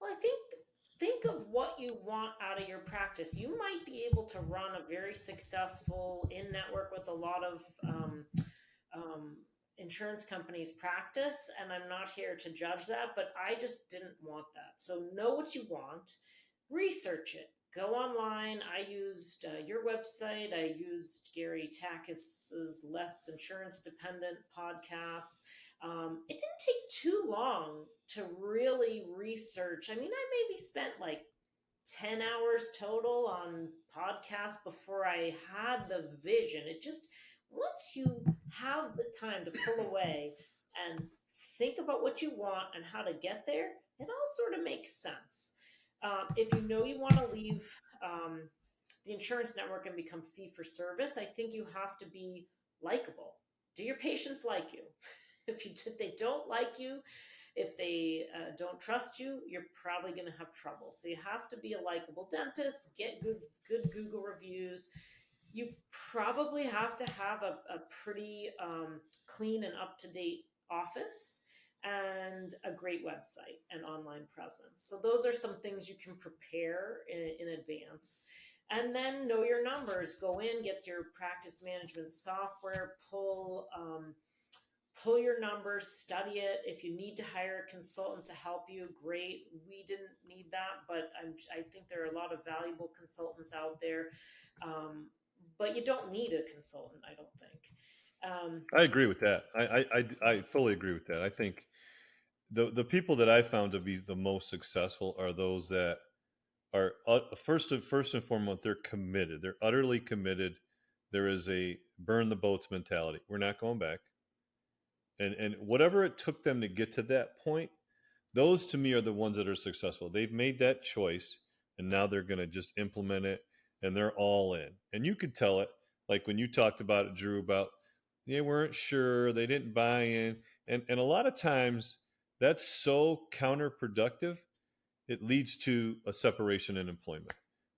Well, I think of what you want out of your practice. You might be able to run a very successful in network with a lot of um, insurance companies practice, and I'm not here to judge that, but I just didn't want that. So know what you want, research it. Go online. I used your website. I used Gary Tackis's Less Insurance Dependent podcasts. It didn't take too long to really research. I mean, I maybe spent like 10 hours total on podcasts before I had the vision. It just, once you have the time to pull away and think about what you want and how to get there, it all sort of makes sense. If you know you want to leave um, the insurance network and become fee for service, I think you have to be likable. Do your patients like you? If they don't like you, if they don't trust you, you're probably going to have trouble. So you have to be a likable dentist, get good Google reviews. You probably have to have a pretty clean and up to date office and a great website and online presence. So those are some things you can prepare in advance. And then know your numbers. Go in, get your practice management software, pull your numbers, study it. If you need to hire a consultant to help you, great. We didn't need that, but I think there are a lot of valuable consultants out there. But you don't need a consultant, I don't think. I agree with that. I fully agree with that. I think the people that I found to be the most successful are those that are first and foremost, they're committed. They're utterly committed. There is a burn the boats mentality. We're not going back. And whatever it took them to get to that point, those to me are the ones that are successful. They've made that choice and now they're going to just implement it and they're all in. And you could tell it, like when you talked about it, Drew, about they weren't sure, they didn't buy in. And a lot of times that's so counterproductive, it leads to a separation in employment.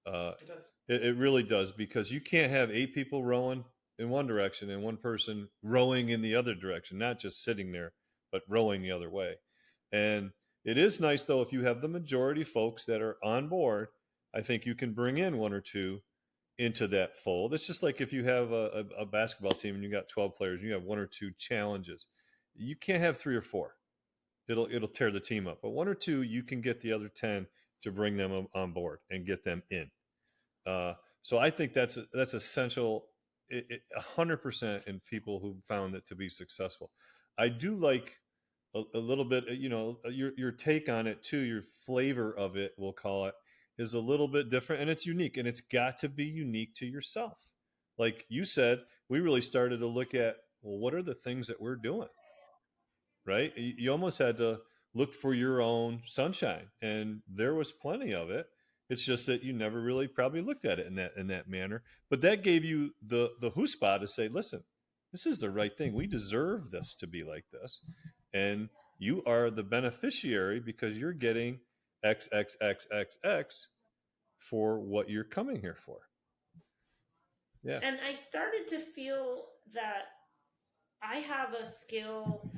It does. It really does, because you can't have 8 people rowing in one direction and one person rowing in the other direction, not just sitting there, but rowing the other way. And it is nice, though, if you have the majority folks that are on board, I think you can bring in 1 or 2 into that fold. It's just like if you have a basketball team and you got 12 players, you have 1 or 2 challenges. You can't have 3 or 4. It'll tear the team up. But 1 or 2, you can get the other 10 to bring them on board and get them in. So I think that's essential, 100% in people who found it to be successful. I do like a little bit, your take on it too. Your flavor of it, we'll call it, is a little bit different, and it's unique, and it's got to be unique to yourself. Like you said, we really started to look at, well, what are the things that we're doing, right? You almost had to look for your own sunshine, and there was plenty of it. It's just that you never really probably looked at it in that manner. But that gave you the chutzpah to say, listen, this is the right thing. We deserve this to be like this. and you are the beneficiary because you're getting XXXXX for what you're coming here for. Yeah. And I started to feel that I have a skill.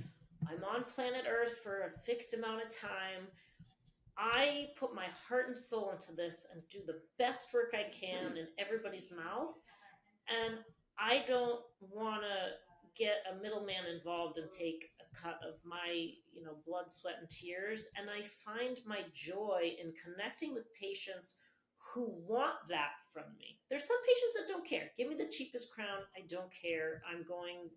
I'm on planet Earth for a fixed amount of time. I put my heart and soul into this and do the best work I can in everybody's mouth. And I don't want to get a middleman involved and take a cut of my, blood, sweat, and tears. And I find my joy in connecting with patients who want that from me. There's some patients that don't care. Give me the cheapest crown. I don't care. I'm going,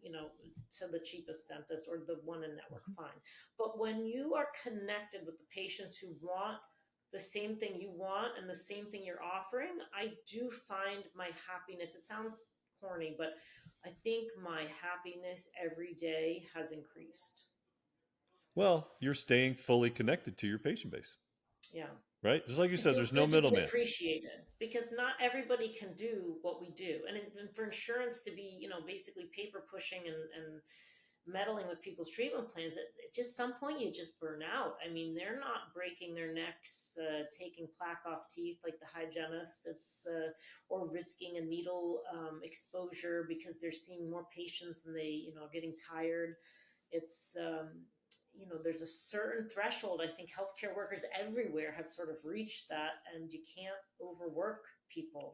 to the cheapest dentist or the one in network. Fine. But when you are connected with the patients who want the same thing you want and the same thing you're offering, I do find my happiness. It sounds corny, but I think my happiness every day has increased. Well, you're staying fully connected to your patient base. Yeah. Right? Just like you said, there's no good to be middleman. appreciated because not everybody can do what we do. And for insurance to be, basically paper pushing and meddling with people's treatment plans, at just some point you just burn out. I mean, they're not breaking their necks, taking plaque off teeth like the hygienists. It's or risking a needle exposure because they're seeing more patients and they, are getting tired. It's there's a certain threshold. I think healthcare workers everywhere have sort of reached that, and you can't overwork people.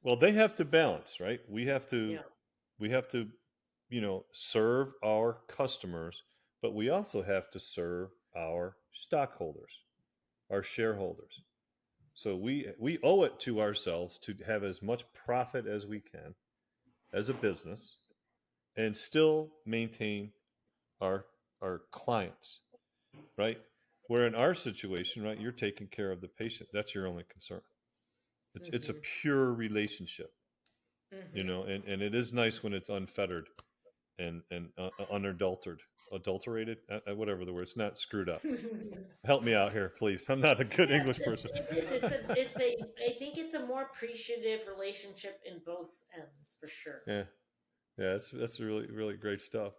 Well, they have to balance, right? We have to, serve our customers, but we also have to serve our stockholders, our shareholders. So we owe it to ourselves to have as much profit as we can as a business and still maintain our clients, right? Where in our situation, right, you're taking care of the patient. That's your only concern. It's a pure relationship, and it is nice when it's unfettered and adulterated, whatever the word. It's not screwed up. Help me out here, please. I'm not a good English person. I think it's a more appreciative relationship in both ends for sure. Yeah, that's really, really great stuff.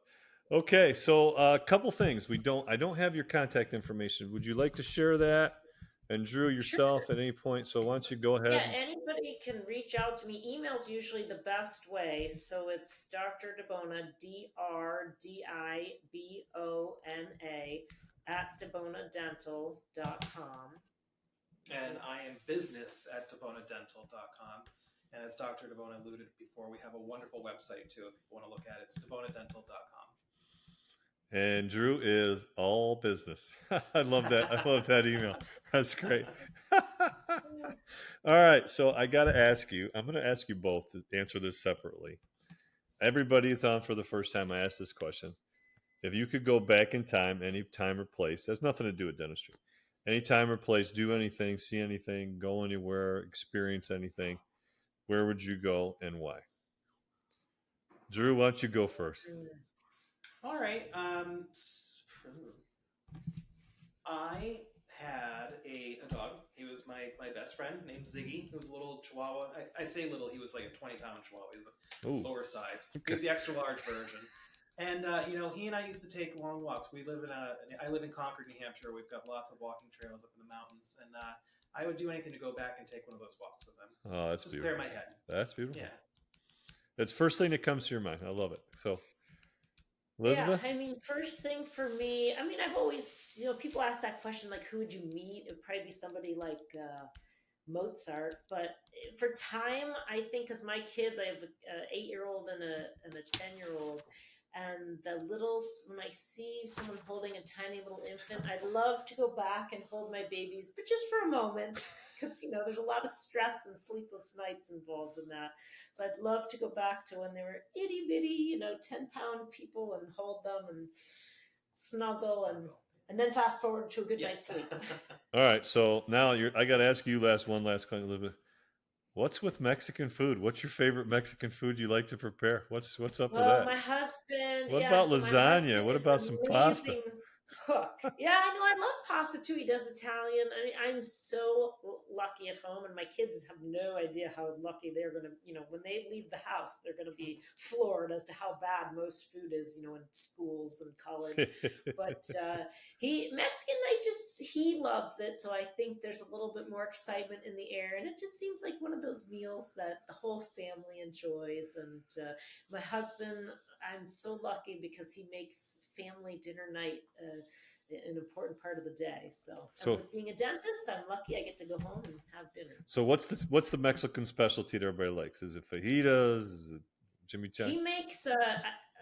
Okay, so a couple things. I don't have your contact information. Would you like to share that? And Drew, yourself at any point. So why don't you go ahead? Yeah, anybody can reach out to me. Email's usually the best way. So it's Dr. DiBona, DrDibona @DiBonaDental.com. And I am business at DiBonaDental.com. And as Dr. DiBona alluded before, we have a wonderful website too. If you want to look at it, it's DiBonaDental.com. And Drew is all business. I love that. I love that email. That's great. All right. So I got to ask you, I'm going to ask you both to answer this separately. Everybody's on for the first time. I asked this question. If you could go back in time, any time or place, has nothing to do with dentistry. Any time or place, do anything, see anything, go anywhere, experience anything, where would you go and why? Drew, why don't you go first? All right. I had a dog. He was my best friend named Ziggy. He was a little Chihuahua. I say little. He was like a 20-pound Chihuahua. He was a lower sized. Okay. He was the extra large version. And he and I used to take long walks. I live in Concord, New Hampshire. We've got lots of walking trails up in the mountains, and I would do anything to go back and take one of those walks with him. Oh, that's beautiful. Clear my head. That's beautiful. Yeah. That's the first thing that comes to your mind. I love it. So, Elizabeth? Yeah, I mean, first thing for me, I've always, people ask that question, like, who would you meet? It would probably be somebody like Mozart. But for time, I think, because my kids, I have an 8-year-old and a 10-year-old. And when I see someone holding a tiny little infant, I'd love to go back and hold my babies, but just for a moment, because, there's a lot of stress and sleepless nights involved in that. So I'd love to go back to when they were itty bitty, 10-pound people and hold them and snuggle and then fast forward to a good night's sleep. All right. So now I got to ask you one last question, Elizabeth. What's with Mexican food? What's your favorite Mexican food you like to prepare? What's up with that? My husband. What about lasagna? What about some pasta? Cook. Yeah, I know. I love pasta too. He does Italian. I'm so lucky at home, and my kids have no idea how lucky they're going to, when they leave the house, they're going to be floored as to how bad most food is, in schools and college. But Mexican night, he loves it. So I think there's a little bit more excitement in the air, and it just seems like one of those meals that the whole family enjoys. And my husband, I'm so lucky because he makes family dinner night an important part of the day. And with being a dentist, I'm lucky I get to go home and have dinner. So what's the Mexican specialty that everybody likes? Is it fajitas? Is it chimichanga? He makes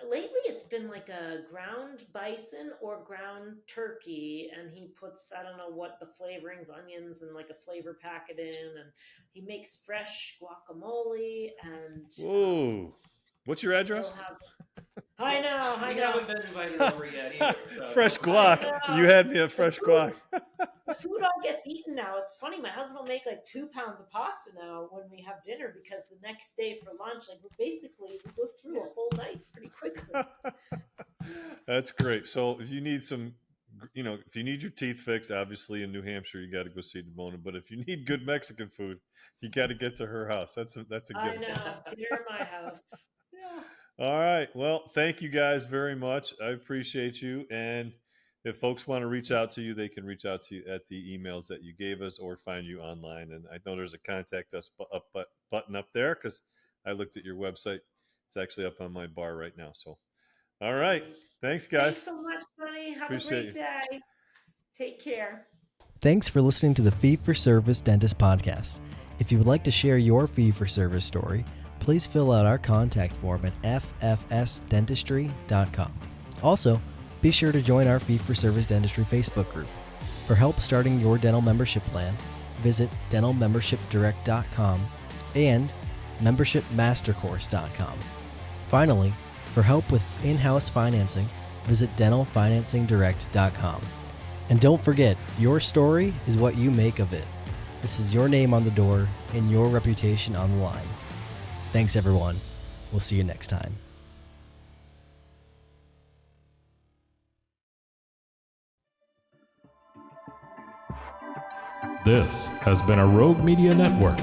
lately it's been like a ground bison or ground turkey, and he puts, I don't know what the flavorings, onions and like a flavor packet in, and he makes fresh guacamole. And whoa, what's your address? I know. We haven't been invited over yet either. So. Fresh guac. You had me at fresh guac. The food all gets eaten now. It's funny. My husband will make like 2 pounds of pasta now when we have dinner, because the next day for lunch, like we go through a whole night pretty quickly. That's great. So if you need if you need your teeth fixed, obviously in New Hampshire, you got to go see DiBona. But if you need good Mexican food, you got to get to her house. That's a good I know. Dinner at my house. Yeah. All right. Well, thank you guys very much. I appreciate you. And if folks want to reach out to you, they can reach out to you at the emails that you gave us or find you online. And I know there's a contact us button up there because I looked at your website. It's actually up on my bar right now. So, all right. Thanks, guys. Thanks so much, Sonny. Have a great day. Take care. Thanks for listening to the Fee for Service Dentist Podcast. If you would like to share your fee for service story, please fill out our contact form at ffsdentistry.com. Also, be sure to join our Fee for Service Dentistry Facebook group. For help starting your dental membership plan, visit dentalmembershipdirect.com and membershipmastercourse.com. Finally, for help with in-house financing, visit dentalfinancingdirect.com. And don't forget, your story is what you make of it. This is your name on the door and your reputation on the line. Thanks, everyone. We'll see you next time. This has been a Rogue Media Network